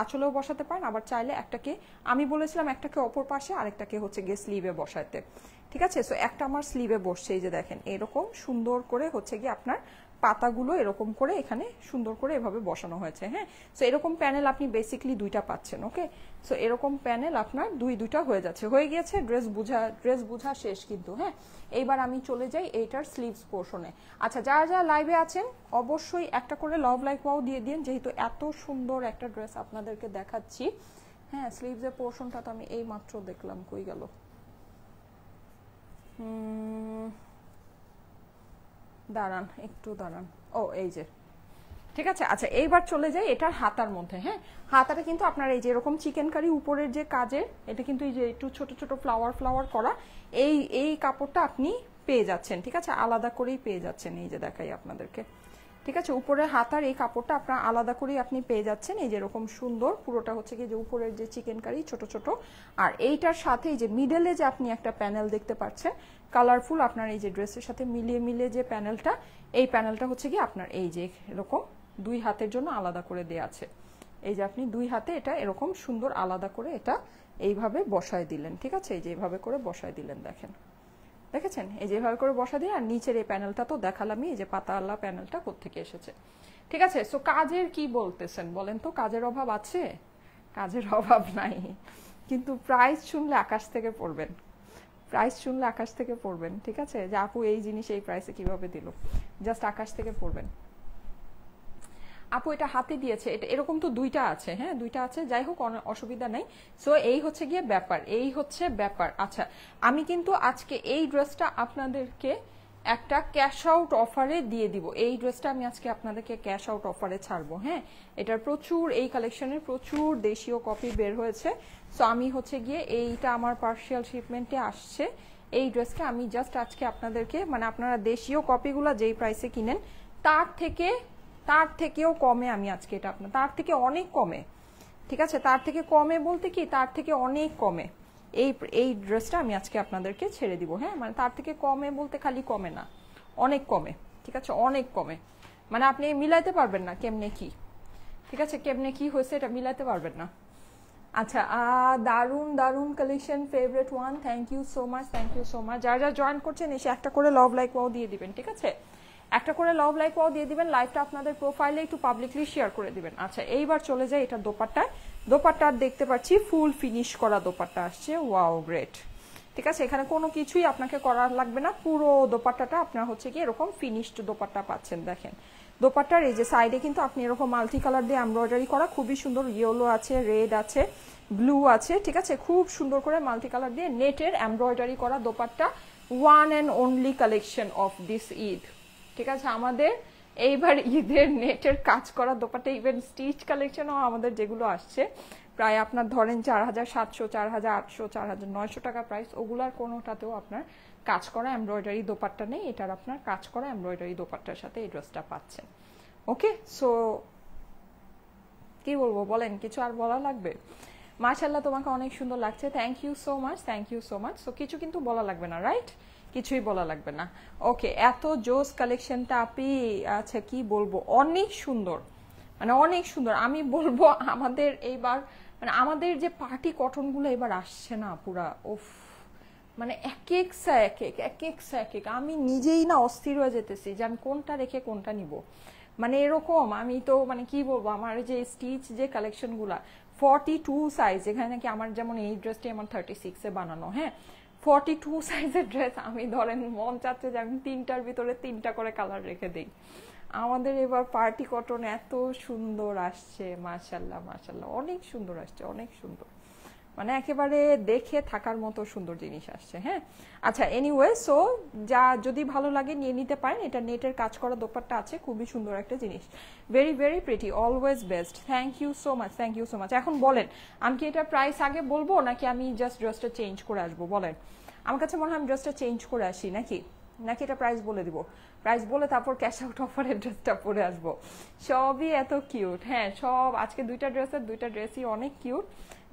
Speaker 1: আঁচলেও বসাতে পারেন, আবার চাইলে একটাকে, আমি বলেছিলাম একটাকে অপর পাশে আরেকটাকে হচ্ছে গিয়ে স্লিভে বসাতে, ঠিক আছে। সো একটা আমার স্লিভে বসছে, এই যে দেখেন এরকম সুন্দর করে হচ্ছে গিয়ে আপনার পাতাগুলো এরকম করে এখানে সুন্দর করে এভাবে বসানো হয়েছে, হ্যাঁ। সো এরকম প্যানেল আপনি বেসিকলি দুইটা পাচ্ছেন, ওকে। সো এরকম প্যানেল আপনার দুইটা হয়ে যাচ্ছে, হয়ে গিয়েছে ড্রেস বুঝা শেষ কিন্তু, হ্যাঁ। এইবার আমি চলে যাই এইটার স্লিভস পোর্শনে। আচ্ছা, যারা যারা লাইভে আছেন অবশ্যই একটা করে লাভ লাইক ওয়াও দিয়ে দিন, যেহেতু এত সুন্দর একটা ড্রেস আপনাদেরকে দেখাচ্ছি, হ্যাঁ। স্লিভসের পোর্শনটা তো আমি এই মাত্র দেখলাম, কই গেল, দাঁড়ান একটু দাঁড়ান, ও এই যে, ঠিক আছে। আচ্ছা এইবার চলে যাই এটার হাতার মধ্যে, হ্যাঁ। হাতাটা কিন্তু আপনার এই যে এরকম চিকেন কারি উপরের যে কাজের, এটা কিন্তু এই যে একটু ছোট ছোট ফ্লাওয়ার করা এই কাপড়টা আপনি পেয়ে যাচ্ছেন, ঠিক আছে, আলাদা করেই পেয়ে যাচ্ছেন। এই যে দেখাই আপনাদেরকে, ঠিক আছে, উপরের হাতার এই কাপড়টা আপনার আলাদা করেই আপনি পেয়ে যাচ্ছেন। এই যে এরকম সুন্দর পুরোটা হচ্ছে কি যে উপরের যে চিকেন কারি ছোট ছোট, আর এইটার সাথে এই যে মিডলে যে আপনি একটা প্যানেল দেখতে পাচ্ছেন কালারফুল, আপনার এই যে ড্রেসের সাথে মিলিয়ে যে প্যানেলটা, এই প্যানেলটা হচ্ছে কি আপনার এই যে এরকম দুই হাতের জন্য আলাদা করে দেয়া আছে। এই যে আপনি দুই হাতে এটা এরকম সুন্দর আলাদা করে এটা এইভাবে বসায় দিলেন, ঠিক আছে। এই যে এইভাবে করে বসায় দিলেন, দেখেছেন, এই যে এইভাবে করে বসা দিয়ে, আর নিচের এই প্যানেলটা তো দেখালামই, এই যে পাতাওয়ালা প্যানেলটা কোত্থেকে এসেছে, ঠিক আছে। সো কাজের কি বলতেছেন বলেন তো, কাজের অভাব আছে? কাজের অভাব নাই, কিন্তু প্রাইস শুনলে আকাশ থেকে পড়বেন, ঠিক আছে। যে আপু এই জিনিস এই প্রাইসে কিভাবে দিল, জাস্ট আকাশ থেকে পড়বেন। আপু এটা হাতে দিয়েছে, এটা এরকম তো দুইটা আছে, হ্যাঁ দুইটা আছে, যাই হোক অসুবিধা নাই। সো এই হচ্ছে গিয়ে ব্যাপার। আচ্ছা, আমি কিন্তু আজকে এই ড্রেসটা আপনাদেরকে একটা ক্যাশ আউট অফারে দিয়ে দিব, এই ড্রেসটা আমি আজকে আপনাদেরকে ক্যাশ আউট অফারে ছাড়বো, হ্যাঁ। এটার প্রচুর, এই কালেকশনের প্রচুর দেশীয় কপি বের হয়েছে। সো আমি হচ্ছে গিয়ে এইটা আমার পার্সিয়াল শিপমেন্টে আসছে, এই ড্রেসটা আমি জাস্ট আজকে আপনাদেরকে, মানে আপনারা দেশীয় কপিগুলো যেই প্রাইসে কিনেন তার থেকেও কমে আমি আজকে এটা আপনার, তার থেকে অনেক কমে, ঠিক আছে, তার থেকে কমে বলতে কি তার থেকে অনেক কমে এই ড্রেসটা আমি আজকে আপনাদেরকে ছেড়ে দিব, হ্যাঁ। মানে তার থেকে কমে বলতে খালি কমে না, অনেক কমে, ঠিক আছে, অনেক কমে, মানে আপনি মিলাইতে পারবেন না কেমনে কি, ঠিক আছে, কেমনে কি হয়েছে এটা মিলাইতে পারবেন না। আচ্ছা, দারুন collection, favourite one, thank you so much. যারা যারা জয়েন করছেন এসে একটা করে লাভ লাইক ওয়াও দিয়ে দিবেন, ঠিক আছে, একটা করে লাভ লাইক ওয়াও দিয়ে দিবেন, লাইভটা আপনাদের প্রোফাইলে একটু পাবলিকলি শেয়ার করে দিবেন। আচ্ছা এইবার চলে যায় এটা দোপাট্টা দেখতে পাচ্ছি ফুল ফিনিশ করা দোপাট্টা আসছে, ওয়াও গ্রেট, ঠিক আছে। এখানে কোনো কিছুই আপনাকে করার লাগবে না, পুরো দোপাট্টাটা আপনার হচ্ছে কি এরকম ফিনিশড দোপাট্টা পাচ্ছেন। দেখেন দোপাট্টার এই যে সাইডে কিন্তু আপনি এরকম মাল্টি কালার দিয়ে এমব্রয়ডারি করা, খুবই সুন্দর, ইয়েলো আছে, রেড আছে, ব্লু আছে, ঠিক আছে, খুব সুন্দর করে মাল্টি কালার দিয়ে নেটের এমব্রয়ডারি করা dupatta, one and only collection of this Eid, ঠিক আছে। আমাদের এইবার ঈদের নেটের কাজ করা দোপাট্টা, ইভেন স্টিচ কালেকশনও আমাদের যেগুলো আসছে প্রায় আপনার ধরেন 4700, 4800, 4900 টাকা প্রাইস, ওগুলার কোনোটাতেও আপনার কাজ করা এমব্রয়ডারি দোপাট্টা নেই, এটার আপনার কাজ করা এমব্রয়ডারি দোপাট্টার সাথে এই ড্রেসটা পাচ্ছেন, ওকে। সো কি বলবো বলেন, কিছু আর বলা লাগবে? মাশাআল্লাহ তোমাকে অনেক সুন্দর লাগছে, thank you so much. So কিছু কিন্তু বলা লাগবে না, রাইট, কিছুই বলা লাগবে না, ওকে। এত জোস কালেকশনটা আপনি, আচ্ছা কি বলবো, অনেক সুন্দর, মানে অনেক সুন্দর। আমি বলবো আমাদের এইবার, মানে আমাদের যে পার্টি কটনগুলো এবার আসছে না পুরা, উফ, মানে এক এক সা এক এক এক এক সা এক এক, আমি নিজেই না অস্থির হয়ে যেতেছি যে আমি কোনটা রেখে কোনটা নিব। মানে এরকম আমি তো মানে কি বলবো, আমার যে স্টিচ যে কালেকশনগুলা 42 সাইজ, এখানে নাকি আমার যেমন এই ড্রেসটি আমার 36-এ বানানো, হ্যাঁ 42 সাইজের ড্রেস, আমি ধরেন মন চাচ্ছে যে আমি তিনটার ভিতরে তিনটা করে কালার রেখে দিই। আমাদের এবার পার্টি কটন এত সুন্দর আসছে, মাশাল্লাহ মাশাল্লাহ, অনেক সুন্দর আসছে, অনেক সুন্দর, মানে একেবারে দেখে থাকার মতো সুন্দর জিনিস আসছে। হ্যাঁ আচ্ছা, এনিওয়ে সো যা যদি ভালো লাগে নিয়ে নিতে পারেন। এটা নেটের কাজ করা দোপাট্টা আছে, খুবই সুন্দর একটা জিনিস, very very pretty, always best. Thank you so much, thank you so much. এখন বলেন আমি কি এটা প্রাইস আগে বলবো নাকি আমি জাস্ট ড্রেসটা চেঞ্জ করে আসবো? বলেন, আমার কাছে মনে হয় আমি ড্রেসটা চেঞ্জ করে আসি নাকি নাকি এটা প্রাইস বলে দিব? প্রাইস বলে তারপর ক্যাশ আউট অফারের ড্রেসটা পরে আসবো। সবই এত কিউট, হ্যাঁ সব আজকে দুইটা ড্রেসই অনেক কিউট,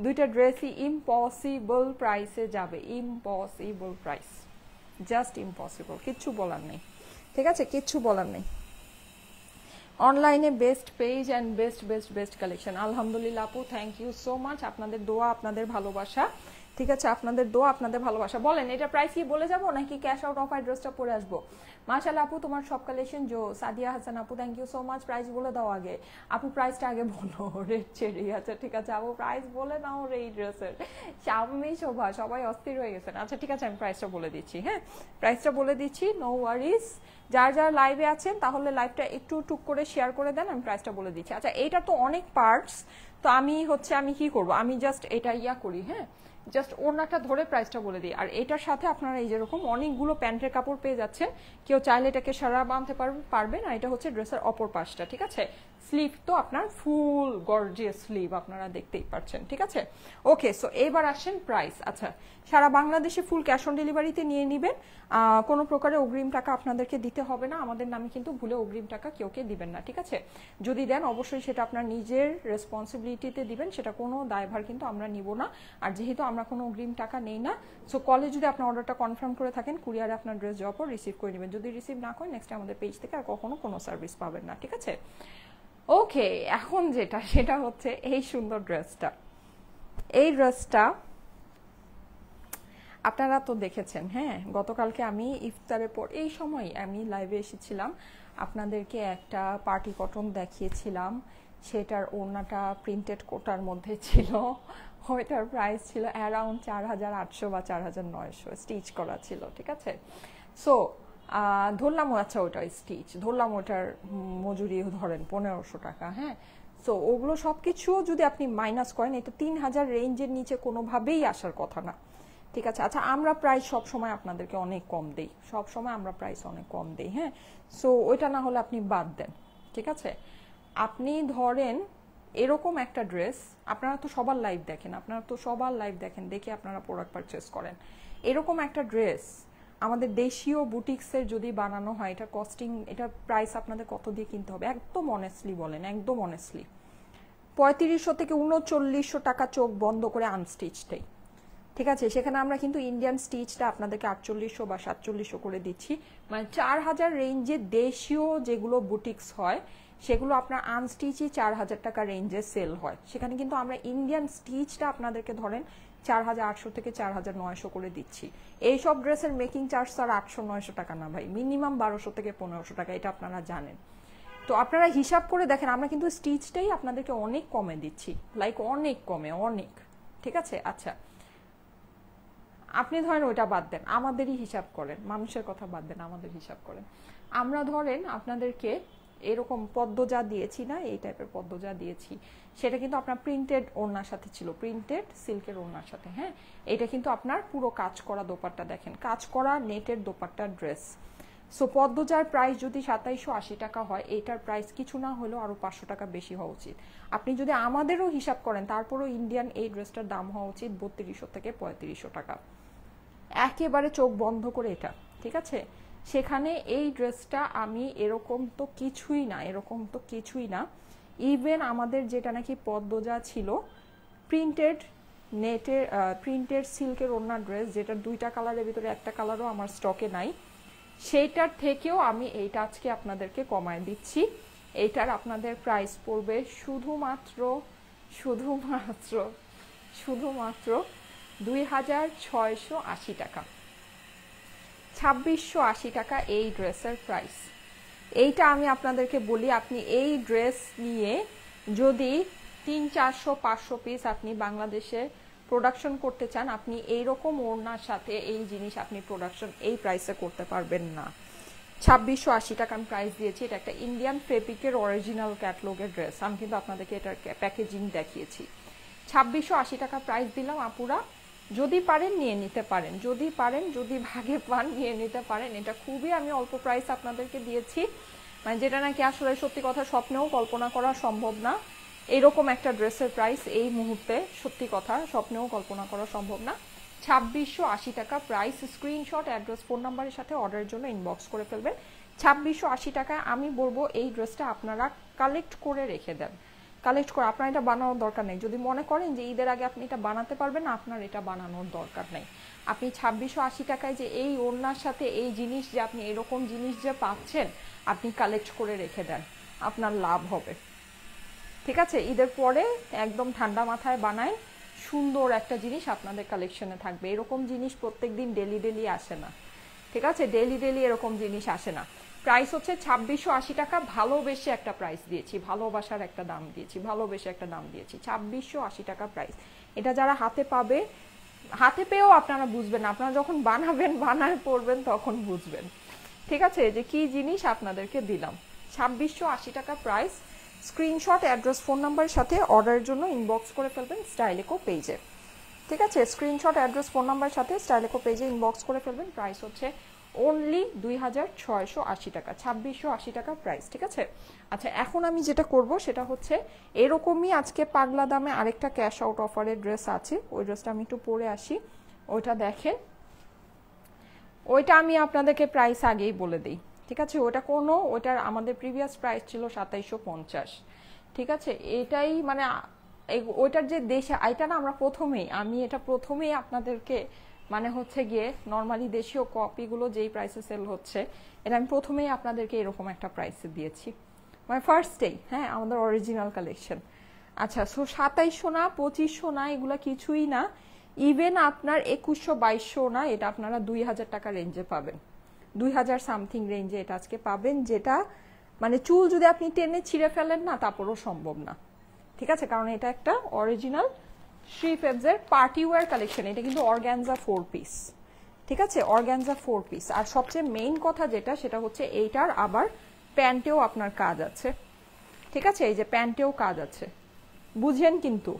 Speaker 1: দুইটা ড্রেসই ইম্পসিবল প্রাইসে যাবে, ইম্পসিবল প্রাইস, জাস্ট ইম্পসিবল, কিচ্ছু বলার নেই, ঠিক আছে, কিচ্ছু বলার নেই। অনলাইনে best page and best best best collection, আলহামদুলিল্লাহ আপু, থ্যাংক ইউ সো মাচ। আপনাদের দোয়া, আপনাদের ভালোবাসা, ঠিক আছে, আপনাদের দোয়া, আপনাদের ভালোবাসা। বলেন এটা প্রাইস কি বলে যাবো নাকি ক্যাশ আউট অফার ড্রেসটা পরে আসবো? মাশাআল্লাহ আপু, তোমার সব কালেকশন জো। সাদিয়া হাসান আপু, thank you so much. Price বলে দাও আগে আপু, প্রাইসটা আগে বলো। রেড চেরি, আচ্ছা ঠিক আছে আপু, প্রাইস বলে নাও রে এই ড্রেসের। সামনে শোভা, সবাই অস্থির হয়ে গেছেন। আচ্ছা ঠিক আছে, আমি প্রাইসটা বলে দিচ্ছি, হ্যাঁ প্রাইসটা বলে দিচ্ছি, নো ওয়ারিস। যারা যারা লাইভে আছেন তাহলে লাইভটা একটু টুক করে শেয়ার করে দেন, আমি প্রাইসটা বলে দিচ্ছি। আচ্ছা এইটা তো অনেক পার্টস, তো আমি কি করব, আমি জাস্ট এটা করি, হ্যাঁ জাস্ট ওড়নাটা ধরে প্রাইসটা বলে দিই। আর এটার সাথে আপনারা এই যেরকম অনেকগুলো প্যান্টের কাপড় পেয়ে যাচ্ছেন, কেউ চাইলে এটাকে সারা বাঁধতে পারবেন। আর এটা হচ্ছে ড্রেসের অপর পাশটা, ঠিক আছে। স্লিভ তো আপনার ফুল গর্জিয়াস স্লিভ, আপনারা দেখতেই পাচ্ছেন, ঠিক আছে। ওকে, সো এবার আসেন প্রাইস। আচ্ছা, সারা বাংলাদেশে ফুল ক্যাশ অন ডেলিভারিতে নিয়ে নেবেন, কোনো প্রকারে অগ্রিম টাকা আপনাদেরকে দিতে হবে না। আমাদের নামে কিন্তু ভুলে অগ্রিম টাকা কেউকে দিবেন না, ঠিক আছে। যদি দেন অবশ্যই সেটা আপনার নিজের রেসপন্সিবিলিটিতে দিবেন, সেটা কোনো দায়ভার কিন্তু আমরা নিব না। আর যেহেতু আমরা কোনো অগ্রিম টাকা নেই না, সো কলে যদি আপনার অর্ডারটা কনফার্ম করে থাকেন, কুরিয়ারে আপনার ড্রেস যাওয়ার পর রিসিভ করে নেবেন। যদি রিসিভ না করেন, নেক্সট আমাদের পেজ থেকে আর কখনো কোনো সার্ভিস পাবেন না, ঠিক আছে। ওকে, এখন সেটা হচ্ছে এই সুন্দর ড্রেসটা। এই ড্রেসটা আপনারা তো দেখেছেন, হ্যাঁ গতকালকে আমি ইফতারের পর এই সময় আমি লাইভে এসেছিলাম, আপনাদেরকে একটা পার্টি কটন দেখিয়েছিলাম, সেটার ওড়নাটা প্রিন্টেড কোটার মধ্যে ছিল, ওইটার প্রাইস ছিল অ্যারাউন্ড 4800 বা 4900, স্টিচ করা ছিল, ঠিক আছে। সো ধরলাম, আচ্ছা ওটা স্টিচ ধরলাম, ওটার মজুরি ধরেন 1500 টাকা, হ্যাঁ। সো ওগুলো সব কিছু যদি আপনি মাইনাস করেন, এটা 3000 রেঞ্জের নিচে কোনোভাবেই আসার কথা না, ঠিক আছে। আচ্ছা, আমরা প্রাইস সবসময় আপনাদেরকে অনেক কম দেই, সবসময় আমরা প্রাইস অনেক কম দেই, হ্যাঁ। সো ওইটা না হলে আপনি বাদ দেন, ঠিক আছে। আপনি ধরেন এরকম একটা ড্রেস, আপনারা তো সবার লাইভ দেখেন, দেখে আপনারা প্রোডাক্ট পারচেস করেন। এরকম একটা ড্রেস আমাদের দেশীয় বুটিক্সের যদি বানানো হয়, এটা কস্টিং, এটা প্রাইস আপনাদের কত দিয়ে কিনতে হবে একদম অনেস্টলি বলেন, একদম অনেস্টলি 3500 থেকে 3900 টাকা, চোখ বন্ধ করে আনস্টিচটাই, ঠিক আছে। সেখানে আমরা কিন্তু ইন্ডিয়ান স্টিচটা আপনাদেরকে 4800 বা 4700 করে দিচ্ছি, মানে 4000 রেঞ্জে দেশীয় যেগুলো বুটিক্স হয় সেগুলো আপনার আনস্টিচই 4000 টাকা রেঞ্জে সেল হয়। সেখানে কিন্তু আমরা ইন্ডিয়ান স্টিচটা আপনাদেরকে ধরেন 4800 থেকে 4900 করে দিচ্ছি। এইসব ড্রেসের মেকিং চার্জ স্যার 800-900 টাকা না ভাই, মিনিমাম 1200 থেকে 1500 টাকা, এটা আপনারা জানেন। তো আপনারা হিসাব করে দেখেন, আমরা কিন্তু স্টিচটাই আপনাদেরকে অনেক কমে দিচ্ছি, লাইক অনেক কমে, অনেক, ঠিক আছে। আচ্ছা, আপনি ধরেন ওইটা বাদ দেন, আমাদেরই হিসাব করেন, মানুষের কথা বাদ দেন, আমাদের হিসাব করেন। আমরা ধরেন আপনাদেরকে এরকম পদ্মজা দিয়েছি না, এই টাইপের পদ্মজা দিয়েছি, সেটা কিন্তু আপনার প্রিন্টেড ওড়নার সাথে ছিল, প্রিন্টেড সিল্কের ওড়নার সাথে, হ্যাঁ। এটা কিন্তু আপনার পুরো কাজ করা দোপাট্টা, দেখেন কাজ করা নেটের দোপাট্টা ড্রেস। সো পদ্মজার প্রাইস যদি 2780 টাকা হয়, এইটার প্রাইস কিছু না হলেও আরো 500 টাকা বেশি হওয়া উচিত। আপনি যদি আমাদেরও হিসাব করেন, তারপরও ইন্ডিয়ান এই ড্রেসটার দাম হওয়া উচিত 3200 থেকে 3500 টাকা, একেবারে চোখ বন্ধ করে এটা, ঠিক আছে। সেখানে এই ড্রেসটা আমি এরকম তো কিছুই না, ইভেন আমাদের যেটা নাকি পদ্মজা ছিল প্রিন্টেড নেটের, প্রিন্টেড সিল্কের ওড়না ড্রেস, যেটা দুইটা কালারের ভিতরে একটা কালারও আমার স্টকে নাই, সেইটার থেকেও আমি এইটা আজকে আপনাদেরকে কমায় দিচ্ছি। এইটার আপনাদের প্রাইস পড়বে শুধুমাত্র 2680 টাকা, 2680 টাকা এই ড্রেসের প্রাইস। এইটা আমি আপনাদেরকে বলি, আপনি এই ড্রেস নিয়ে যদি 300-400 পিস আপনি বাংলাদেশে প্রোডাকশন করতে চান, আপনি এইরকম ওড়নার সাথে এই জিনিস আপনি প্রোডাকশন এই প্রাইসে করতে পারবেন না। 2680 টাকা আমি প্রাইস দিয়েছি। এটা একটা ইন্ডিয়ান ফেব্রিকের অরিজিনাল ক্যাটলগের ড্রেস। আমি কিন্তু আপনাদেরকে এটার প্যাকেজিং দেখিয়েছি। 2680 টাকা প্রাইস দিলাম আপুরা, যদি পারেন নিয়ে নিতে পারেন, যদি পারেন, যদি ভাগে পান নিয়ে নিতে পারেন। এটা খুবই আমি অল্প প্রাইস আপনাদেরকে দিয়েছি, মানে যেটা নাকি আসলে সত্যি কথা স্বপ্নেও কল্পনা করা সম্ভব না। এইরকম একটা ড্রেসের প্রাইস এই মুহূর্তে সত্যি কথা স্বপ্নেও কল্পনা করা সম্ভব না। 2680 টাকা প্রাইস। স্ক্রিনশট, অ্যাড্রেস, ফোন নাম্বারের সাথে অর্ডারের জন্য ইনবক্স করে ফেলবেন। 2680 টাকায় আমি বলবো এই ড্রেসটা আপনারা কালেক্ট করে রেখে দেন। কালেক্ট করে, আপনার এটা বানানোর দরকার নেই। যদি মনে করেন যে ঈদের আগে আপনি এটা বানাতে পারবেন না, আপনার এটা বানানোর দরকার নেই। আপনি 2680 টাকায় যে এই ওড়নার সাথে এই জিনিস যে আপনি এরকম জিনিস যে পাচ্ছেন, আপনি কালেক্ট করে রেখে দেন, আপনার লাভ হবে। ঠিক আছে, ঈদের পরে একদম ঠান্ডা মাথায় বানায় সুন্দর একটা জিনিস আপনাদের কালেকশনে থাকবে। এরকম জিনিস প্রত্যেক দিন ডেলি ডেলি আসে না। ঠিক আছে, ডেলি ডেলি এরকম জিনিস আসে না। প্রাইস হচ্ছে 2680 টাকা। ভালোবেসে একটা প্রাইস দিয়েছি, ভালোবাসার একটা দাম দিয়েছি, ভালোবেসে একটা দাম দিয়েছি। 2680 টাকা প্রাইস। এটা যারা হাতে পাবে, হাতে পেয়েও আপনারা বুঝবেন, আপনারা যখন বানাবেন, বানায় পড়বেন, তখন বুঝবেন। ঠিক আছে, যে কি জিনিস আপনাদেরকে দিলাম। 2680 টাকা প্রাইস। স্ক্রিনশট, অ্যাড্রেস, ফোন নাম্বারের সাথে অর্ডারের জন্য ইনবক্স করে ফেলবেন স্টাইলেকো পেজে। ঠিক আছে, স্ক্রিনশট, অ্যাড্রেস, ফোন নাম্বারের সাথে স্টাইলেকো পেজে ইনবক্স করে ফেলবেন। প্রাইস হচ্ছে অনলি 2680 টাকা, 2680 টাকা প্রাইস। ঠিক আছে, আচ্ছা এখন আমি যেটা করব সেটা হচ্ছে এরকমই আজকে পাগলা দামে আরেকটা ক্যাশ আউট অফারের ড্রেস আছে, ওই ড্রেসটা আমি একটু পরে আসি। ওইটা দেখেন, ওইটা আমি আপনাদেরকে প্রাইস আগেই বলে দিই। ঠিক আছে, ওইটার আমাদের প্রিভিয়াস প্রাইস ছিল 2750। ঠিক আছে, এটাই মানে ওইটার যে দেশে এটা না আমরা আমি এটা প্রথমেই আপনাদেরকে মানে হচ্ছে গিয়ে নর্মালি দেশীয় কপিগুলো যেই প্রাইসে সেল হচ্ছে, এটা আমি প্রথমেই আপনাদেরকে এরকম একটা প্রাইসে দিয়েছি, মানে ফার্স্টেই। হ্যাঁ, আমাদের অরিজিনাল কালেকশন। আচ্ছা, সো 2700 না, 2500 না, এগুলা কিছুই না। ইভেন আপনার 2100-2200 না, এটা আপনারা 2000 টাকা রেঞ্জে পাবেন। 2000 সামথিং রেঞ্জে এটা আজকে পাবেন, যেটা মানে চুল যদি আপনি টেনে ছিঁড়ে ফেলেন না, তারপরও সম্ভব না। ঠিক আছে, কারণ এটা একটা অরিজিনাল শ্রী ফেবসের পার্টি ওয়্যার কালেকশন। এটা কিন্তু অর্গানজা 4 পিস। ঠিক আছে, অর্গানজা 4 পিস। আর সবচেয়ে মেইন কথা যেটা, সেটা হচ্ছে এইটার আবার প্যান্টেও আপনার কাজ আছে। ঠিক আছে, এই যে প্যান্টেও কাজ আছে, বুঝেন কিন্তু।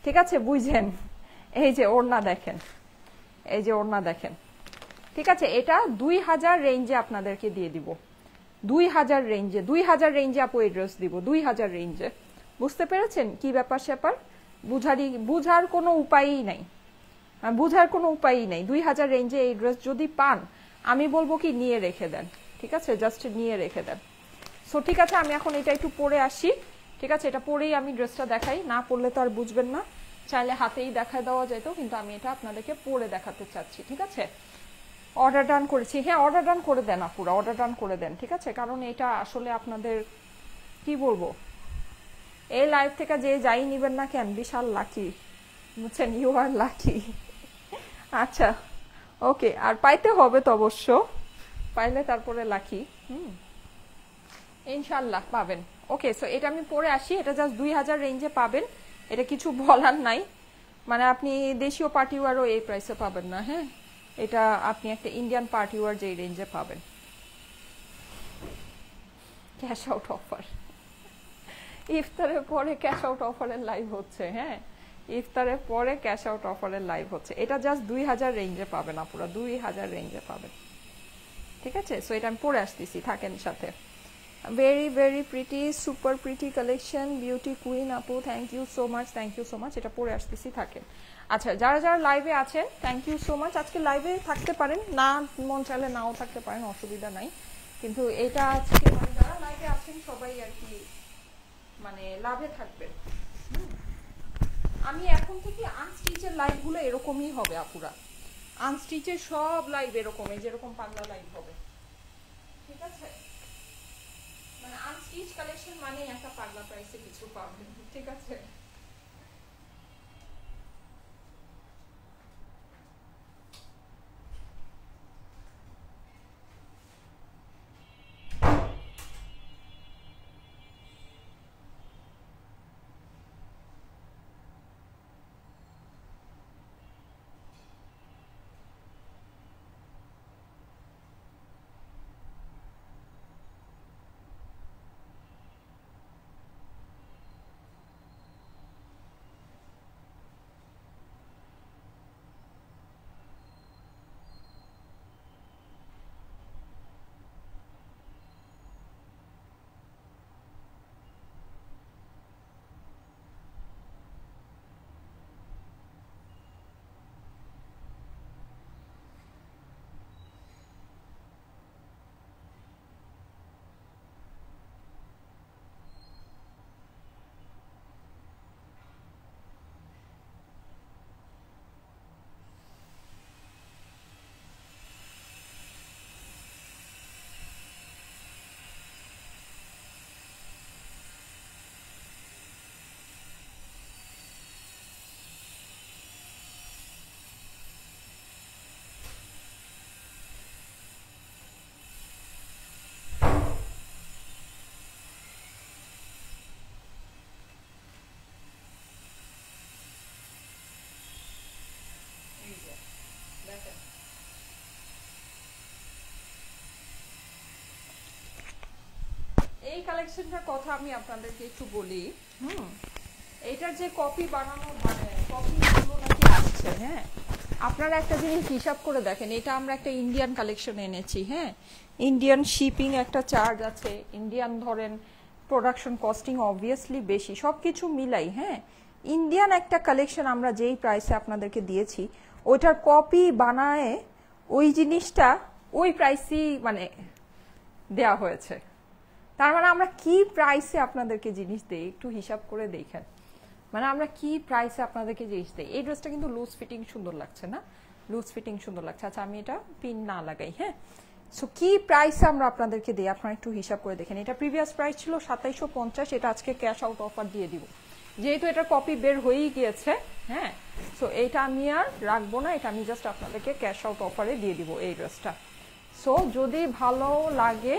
Speaker 1: ঠিক আছে, বুঝেন। এই যে ওড়না দেখেন, এই যে ওড়না দেখেন। ঠিক আছে, এটা 2000 রেঞ্জে আপনাদেরকে দিয়ে দিব। 2000 রেঞ্জে, 2000 রেঞ্জে আপু এই ড্রেস দিব, 2000 রেঞ্জে। বুঝতে পেরেছেন কি ব্যাপার স্যাপার? বুঝার কোনো উপায়ই নাই, বুঝার কোনো উপায়ই নেই। 2000 রেঞ্জে এই ড্রেস যদি পান, আমি বলবো কি নিয়ে রেখে দেন। ঠিক আছে, জাস্ট নিয়ে রেখে দেন। সো ঠিক আছে, আমি এখন এটা একটু পরে আসি। ঠিক আছে, এটা পরেই আমি ড্রেসটা দেখাই, না পরলে তো আর বুঝবেন না। চাইলে হাতেই দেখায় দেওয়া যেত, কিন্তু আমি এটা আপনাদেরকে পরে দেখাতে চাচ্ছি। ঠিক আছে, অর্ডার ডান করেছি। হ্যাঁ, অর্ডার ডান করে দেন আপুরা, অর্ডার ডান করে দেন। ঠিক আছে, কারণ এটা আসলে আপনাদের কি বলবো, এই লাইভ থেকে যে যাই নিবেন না কেন, বিশাল লাকি, বুঝছেন, ইউ আর লাকি। আচ্ছা, ওকে, আর পাইতে হবে তো অবশ্য, পাইলে তারপরে লাকি। ইনশাল্লাহ পাবেন। ওকে, সো এটা আমি পরে আসি। এটা জাস্ট 2000 রেঞ্জে পাবেন, এটা কিছু বলার নাই। মানে আপনি দেশীয় পার্টি ওয়ারও এই প্রাইসে পাবেন না। হ্যাঁ, এটা আপনি একটা ইন্ডিয়ান পার্টি ওয়ার যে রেঞ্জে পাবেন। ক্যাশ আউট অফার, ইফতারের পরে ক্যাশ আউট অফারের লাইভ হচ্ছে। হ্যাঁ, ইফতারের পরে ক্যাশ আউট অফারের লাইভ হচ্ছে। এটা জাস্ট 2000 রেঞ্জে পাবেন আপুরা, 2000 রেঞ্জে পাবেন। ঠিক আছে, সো এটা আমি পরে আসতেছি, থাকেন সাথে। Very very pretty, super pretty collection, beauty queen আপু, thank you so much, thank you so much. এটা পরে আসতেছি, থাকেন। আচ্ছা, যারা যারা লাইভে আছেন, থ্যাংক ইউ সো মাচ। আজকে লাইভে থাকতে পারেন, না মন চাইলে নাও থাকতে পারেন, অসুবিধা নাই। কিন্তু এটা আজকে মানে যারা লাইভে আছেন সবাই আর কি মানে লাভে থাকবেন। আমি এখন থেকে আনস্টিচের লাইভগুলো এরকমই হবে আপুরা, আনস্টিচের সব লাইভ এরকম, যেরকম পাগলা লাইভ হবে। ঠিক আছে, মানে আনস্টিচ কালেকশন মানে একটা পাগলা প্রাইসে কিছু পাবেন। ঠিক আছে, কালেকশনটার কথা আমি আপনাদেরকে একটু বলি। এইটার যে কপি বানানো মানে কপিগুলো নাকি আসছে, হ্যাঁ আপনারা একটা জিনিস হিসাব করে দেখেন, এটা আমরা একটা ইন্ডিয়ান কালেকশন এনেছি, হ্যাঁ ইন্ডিয়ান শিপিং একটা চার্জ আছে, ইন্ডিয়ান ধরেন প্রোডাকশন কস্টিং অবভিয়াসলি বেশি, সব কিছু মিলাই, হ্যাঁ ইন্ডিয়ান একটা কালেকশন আমরা যেই প্রাইসে আপনাদেরকে দিয়েছি ওইটার কপি বানায় ওই জিনিসটা ওই প্রাইসই মানে দেয়া হয়েছে। তার মানে আমরা কি প্রাইসে আপনাদেরকে জিনিস দেই একটু হিসাব করে দেখেন, মানে আমরা কি প্রাইসে আপনাদেরকে জিনিস দেই। এই ড্রেসটা কিন্তু লুজ ফিটিং সুন্দর লাগছে না, লুজ ফিটিং সুন্দর লাগছে। আচ্ছা আমি এটা পিন না লাগাই, হ্যাঁ সো কি প্রাইসে আমরা আপনাদেরকে দিই আপনারা একটু হিসাব করে দেখেন। এটা প্রিভিয়াস প্রাইস ছিল 2750, এটা আজকে ক্যাশ আউট অফার দিয়ে দিব, যেহেতু এটা কপি বের হয়েই গিয়েছে, হ্যাঁ সো এইটা আমি আর রাখবো না, এটা আমি জাস্ট আপনাদেরকে ক্যাশ আউট অফারে দিয়ে দিব এই ড্রেসটা। সো যদি ভালো লাগে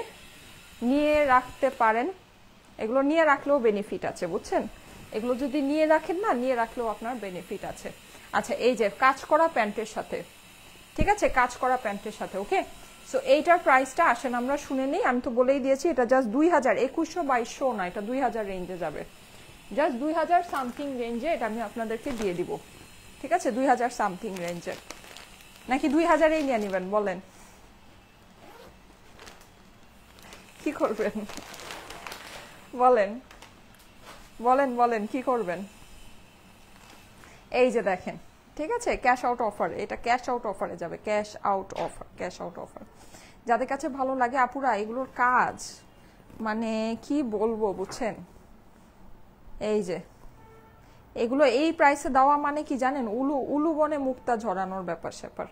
Speaker 1: নিয়ে রাখতে পারেন, এগুলো নিয়ে রাখলেও বেনিফিট আছে বুঝছেন, এগুলো যদি নিয়ে রাখেন না নিয়ে রাখলেও আপনার বেনিফিট আছে। আচ্ছা এই যে কাজ করা প্যান্টের সাথে, ঠিক আছে কাজ করা প্যান্টের সাথে, ওকে সো এইটার প্রাইসটা আসেন আমরা শুনে নিই। আমি তো বলেই দিয়েছি এটা জাস্ট 2000, 2100-2200 না, এটা 2000 রেঞ্জে যাবে, জাস্ট 2000 সামথিং রেঞ্জে এটা আমি আপনাদেরকে দিয়ে দিব, ঠিক আছে 2000 সামথিং রেঞ্জে, নাকি 2000-এই নিয়ে নেবেন বলেন কি করবেন বলেন বলেন বলেন কি করবেন। এই যে দেখেন, ঠিক আছে ক্যাশ আউট অফার, এটা ক্যাশ আউট অফারে যাবে, cash out offer, cash out offer. যাদের কাছে ভালো লাগে আপুরা এগুলোর কাজ মানে কি বলবো বুঝছেন, এই যে এগুলো এই প্রাইসে দেওয়া মানে কি জানেন, উলু বনে মুক্তা ঝরানোর ব্যাপার স্যাপার,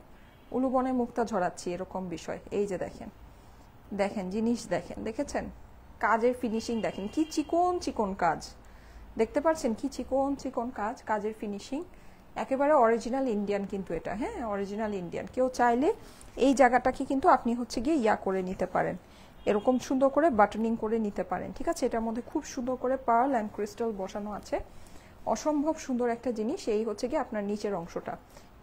Speaker 1: উলু বনে মুক্তা ঝরাচ্ছি এরকম বিষয়। এই যে দেখেন দেখেন জিনিস দেখেন, দেখেছেন কাজের ফিনিশিং দেখেন কি চিকন চিকন কাজ, দেখতে পাচ্ছেন কি চিকন চিকন কাজ, কাজের ফিনিশিং একেবারে অরিজিনাল ইন্ডিয়ান কিন্তু এটা, হ্যাঁ অরিজিনাল ইন্ডিয়ান। কেউ চাইলে এই জায়গাটাকে কিন্তু আপনি হচ্ছে গিয়ে ইয়া করে নিতে পারেন, এরকম সুন্দর করে বাটনিং করে নিতে পারেন, ঠিক আছে এটার মধ্যে খুব সুন্দর করে পার্ল অ্যান্ড ক্রিস্টাল বসানো আছে, অসম্ভব সুন্দর একটা জিনিস। এই হচ্ছে গিয়ে আপনার নিচের অংশটা,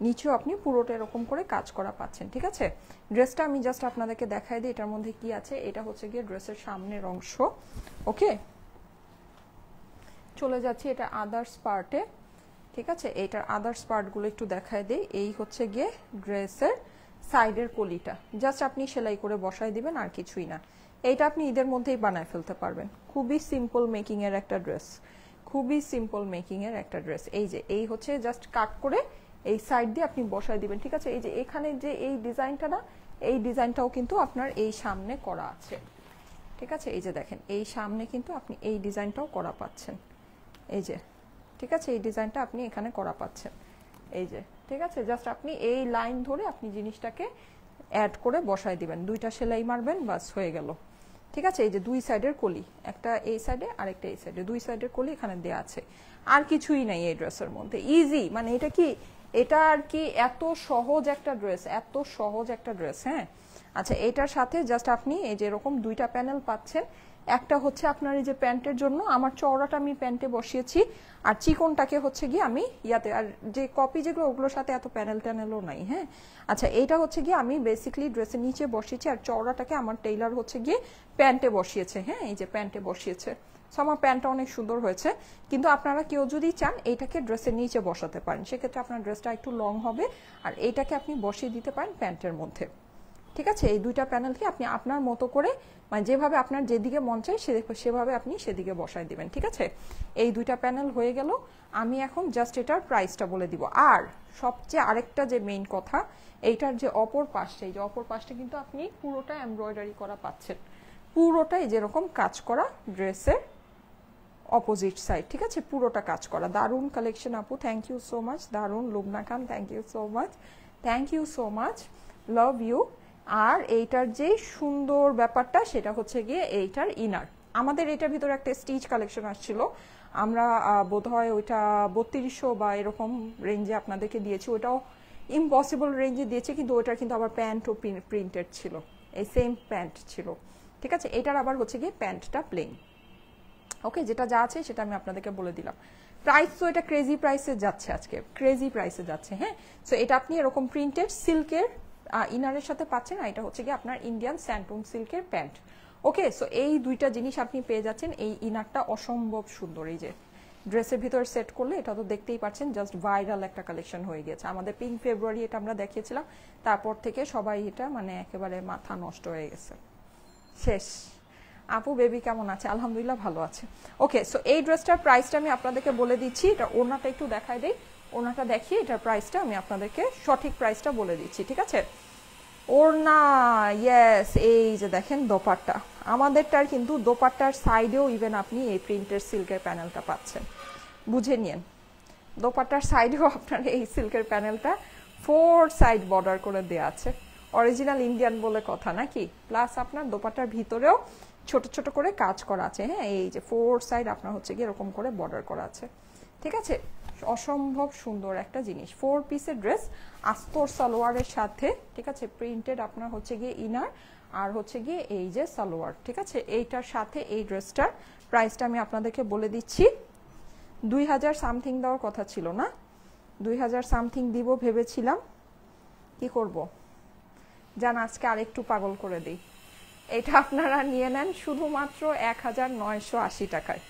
Speaker 1: নিচেও আপনি পুরোটা এরকম করে কাজ করা পাচ্ছেন, ঠিক আছে। ড্রেসটা আমি জাস্ট আপনাদেরকে দেখাই দিই এটার মধ্যে কি আছে। এটা হচ্ছে গিয়ে ড্রেসের সামনের অংশ, ওকে চলে যাচ্ছি এটা আদার্স পার্টে, ঠিক আছে এইটার আদার্স পার্টগুলো একটু দেখাই দিই। এই হচ্ছে গিয়ে ড্রেসের সাইডের কলিটা, জাস্ট আপনি সেলাই করে বসাই দিবেন আর কিছুই না। এইটা আপনি ঈদের মধ্যেই বানায় ফেলতে পারবেন, খুবই সিম্পল মেকিং এর একটা ড্রেস, খুবই সিম্পল মেকিং এর একটা ড্রেস। এই যে এই হচ্ছে জাস্ট কাট করে এই সাইড দিয়ে আপনি বসাই দিবেন, ঠিক আছে। এই যে এখানে যে এই ডিজাইনটা না, এই ডিজাইনটাও কিন্তু আপনার এই সামনে করা আছে, ঠিক আছে। এই যে দেখেন এই সামনে কিন্তু আপনি এই ডিজাইনটাও করা পাচ্ছেন, এই যে ঠিক আছে এই ডিজাইনটা আপনি এখানে করা পাচ্ছেন, এই যে ঠিক আছে। জাস্ট আপনি এই লাইন ধরে আপনি জিনিসটাকে অ্যাড করে বসাই দিবেন, দুইটা সেলাই মারবেন বাস হয়ে গেল, ঠিক আছে। এই যে দুই সাইডের কলি, একটা এই সাইডে আরেকটা এই সাইডে, দুই সাইডের কলি এখানে দেয়া আছে, আর কিছুই নাই এই ড্রেসের মধ্যে। ইজি মানে এটা কি, এটা আর কি এত সহজ একটা ড্রেস, এত সহজ একটা ড্রেস, হ্যাঁ। আচ্ছা এটার সাথে জাস্ট আপনি এই যে এরকম দুইটা প্যানেল পাচ্ছেন, একটা হচ্ছে আপনার এই যে প্যান্টের জন্য, আমার চওড়াটা আমি প্যান্টে বসিয়েছি আর চিকনটাকে হচ্ছে গিয়ে আমি ইয়াতে, আর যে কপি যেগুলো ওগুলোর সাথে এত প্যানেল ট্যানেলও নাই, হ্যাঁ। আচ্ছা এইটা হচ্ছে গিয়ে আমি বেসিক্যালি ড্রেসের নিচে বসিয়েছি আর চওড়াটাকে আমার টেইলার হচ্ছে গিয়ে প্যান্টে বসিয়েছে, হ্যাঁ এই যে প্যান্টে বসিয়েছে। সো আমার প্যান্টটা অনেক সুন্দর হয়েছে, কিন্তু আপনারা কেউ যদি চান এইটাকে ড্রেসের নিচে বসাতে পারেন, সেক্ষেত্রে আপনার ড্রেসটা একটু লং হবে আর এইটাকে আপনি বসিয়ে দিতে পারেন প্যান্টের মধ্যে, ঠিক আছে। এই দুইটা প্যানেলকে আপনি আপনার মতো করে মানে যেভাবে আপনার যেদিকে মন চায় সেভাবে আপনি সেদিকে বসায় দিবেন, ঠিক আছে। এই দুইটা প্যানেল হয়ে গেল। আমি এখন জাস্ট এটার প্রাইসটা বলে দিব। আর সবচেয়ে আরেকটা যে মেইন কথা, এইটার যে অপর পাশটা, এই যে অপর পাশটা কিন্তু আপনি পুরোটা এমব্রয়ডারি করা পাচ্ছেন, পুরোটাই যেরকম কাজ করা ড্রেসের অপোজিট সাইড, ঠিক আছে পুরোটা কাজ করা। দারুণ কালেকশন আপু, থ্যাংক ইউ সো মাচ। দারুণ Lubna Khan, thank you so much, thank you so much, love you. আর এইটার যে সুন্দর ব্যাপারটা সেটা হচ্ছে গিয়ে এইটার ইনার, আমাদের এটার ভিতরে একটা স্টিচ কালেকশন আসছিল, আমরা বোধহয় ওইটা 3200 বা এরকম রেঞ্জে আপনাদেরকে দিয়েছি, ওটাও ইম্পসিবল রেঞ্জে দিয়েছে, কিন্তু ওইটার কিন্তু আবার প্যান্টও প্রিন্টেড ছিল, এই সেম প্যান্ট ছিল, ঠিক আছে। এটার আবার হচ্ছে গিয়ে প্যান্টটা প্লেন, ওকে যেটা যা আছে সেটা আমি আপনাদেরকে বলে দিলাম। প্রাইস তো এটা ক্রেজি প্রাইসে যাচ্ছে, আজকে ক্রেজি প্রাইসে যাচ্ছে, হ্যাঁ। সো এটা আপনি এরকম প্রিন্টেড সিল্কের ইনারের সাথে পাচ্ছেন, আর এটা হচ্ছে কি আপনার ইন্ডিয়ান স্যান্টুন সিল্কের প্যান্ট, ওকে, সো এই দুইটা জিনিস আপনি পেয়ে যাচ্ছেন। এই ইনারটা অসম্ভব সুন্দর, এই যে ড্রেসের ভিতর সেট করলে এটা তো দেখতেই পাচ্ছেন, জাস্ট ভাইরাল একটা কালেকশন হয়ে গেছে। আমাদের পিঙ্ক ফেব্রুয়ারি এটা আমরা দেখিয়েছিলাম, তারপর থেকে সবাই এটা মানে একেবারে মাথা নষ্ট হয়ে গেছে, শেষ। আপু বেবি কেমন আছে? আলহামদুলিল্লাহ ভালো আছে। ওকে, সো এই ড্রেসটার প্রাইসটা আমি আপনাদেরকে বলে দিচ্ছি। এটা ওড়নাটা একটু দেখাই দেই, ওড়নাটা দেখিয়ে এটার প্রাইসটা আমি আপনাদেরকে সঠিক প্রাইসটা বলে দিচ্ছি, ঠিক আছে? ওড়না, ইয়েস, এই যে দেখেন দোপাট্টা, আমাদেরটার কিন্তু দোপাট্টার সাইডেও ইভেন আপনি এই প্রিন্টের সিল্কের প্যানেলটা পাচ্ছেন, বুঝে নিন। দোপাট্টার সাইডেও আপনার এই সিল্কের প্যানেলটা 4 সাইড বর্ডার করে দেওয়া আছে, অরিজিনাল ইন্ডিয়ান বলে কথা নাকি। প্লাস আপনার দোপাট্টার ভিতরেও ছোট ছোট করে কাজ করা আছে, হ্যাঁ, এই যে 4 সাইড আপনার হচ্ছে গিয়ে এরকম করে বর্ডার করা আছে, ঠিক আছে? অসম্ভব সুন্দর একটা জিনিস, 4 পিসের ড্রেস, আস্তর সালোয়ারের সাথে, ঠিক আছে? প্রিন্টেড আপনার হচ্ছে গিয়ে ইনার আর হচ্ছে গিয়ে এই যে সালোয়ার, ঠিক আছে? এইটার সাথে এই ড্রেসটার প্রাইসটা আমি আপনাদেরকে বলে দিচ্ছি। 2000 সামথিং দেওয়ার কথা ছিল না, 2000 সামথিং দিব ভেবেছিলাম, কি করব জান, আজকে আরেকটু পাগল করে দিই। এটা আপনারা নিয়ে নেন শুধুমাত্র 1980 টাকায়।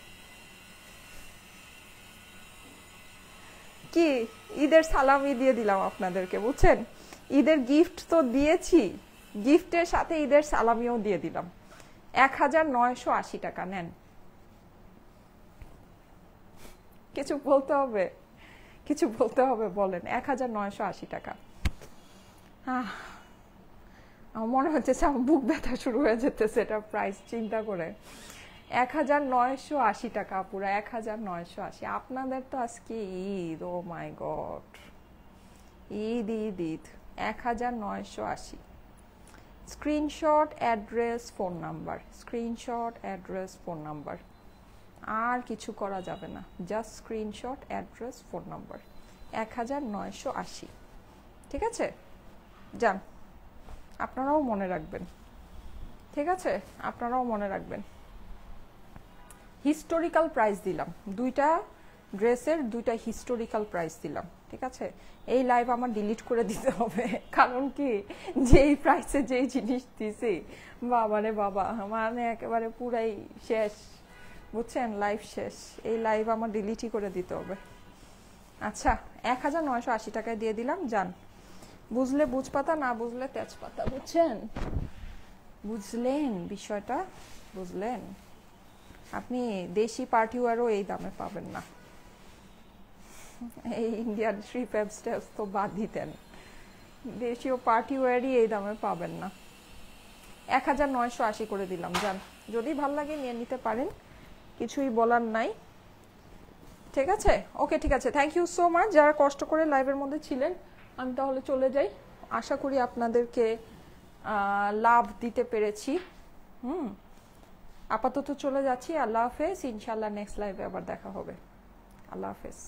Speaker 1: কি ঈদের সালামি দিয়ে দিলাম আপনাদেরকে, বুঝছেন? ঈদের গিফট তো দিয়েছি, গিফটের সাথে ঈদের সালামিও দিয়ে দিলাম। 1980 টাকা নেন। কিছু বলতে হবে, কিছু বলতে হবে বলেন। 1980 টাকা। আমার মনে হচ্ছে আমার বুক ব্যথা শুরু হয়ে যেতেছে এটা প্রাইস চিন্তা করে। 1980 টাকা পুরো, 1980। আপনাদের তো আজকে Eid, oh my God, Eid Eid Eid. 1980। Screenshot, address, phone number, screenshot, address, phone number, আর কিছু করা যাবে না, just screenshot, address, phone number. 1980, ঠিক আছে? যান, আপনারাও মনে রাখবেন, ঠিক আছে? আপনারাও মনে রাখবেন। হিস্টোরিক্যাল প্রাইস দিলাম, দুইটা ড্রেসের দুইটা হিস্টোরিক্যাল প্রাইস দিলাম, ঠিক আছে? এই লাইভ আমার ডিলিট করে দিতে হবে, কারণ কি যেই প্রাইসে যেই জিনিস দিছি, বাবা রে বাবা, মানে একেবারে পুরাই শেষ, বুঝছেন? লাইভ শেষ, এই লাইভ আমার ডিলিটই করে দিতে হবে। আচ্ছা, 1980 টাকায় দিয়ে দিলাম, যান। বুঝলে বুঝপাতা, না বুঝলে তেজপাতা, বুঝছেন? বুঝলেন বিষয়টা? বুঝলেন? আপনি দেশি পার্টিওয়ারও এই দামে পাবেন না, এই ইন্ডিয়ান থ্রি ফেবস তো বাদ দিতেন, দেশীয় পার্টিওয়ারই এই দামে পাবেন না। 1980 করে দিলাম, যান। যদি ভাল লাগে নিয়ে নিতে পারেন, কিছুই বলার নাই, ঠিক আছে? ওকে, ঠিক আছে, থ্যাংক ইউ সো মাচ যারা কষ্ট করে লাইভের মধ্যে ছিলেন। আমি তাহলে চলে যাই, আশা করি আপনাদেরকে লাভ দিতে পেরেছি। আপাতত চলে যাচ্ছি, আল্লাহ হাফেজ, ইনশাল্লাহ নেক্সট লাইভে আবার দেখা হবে। আল্লাহ হাফেজ।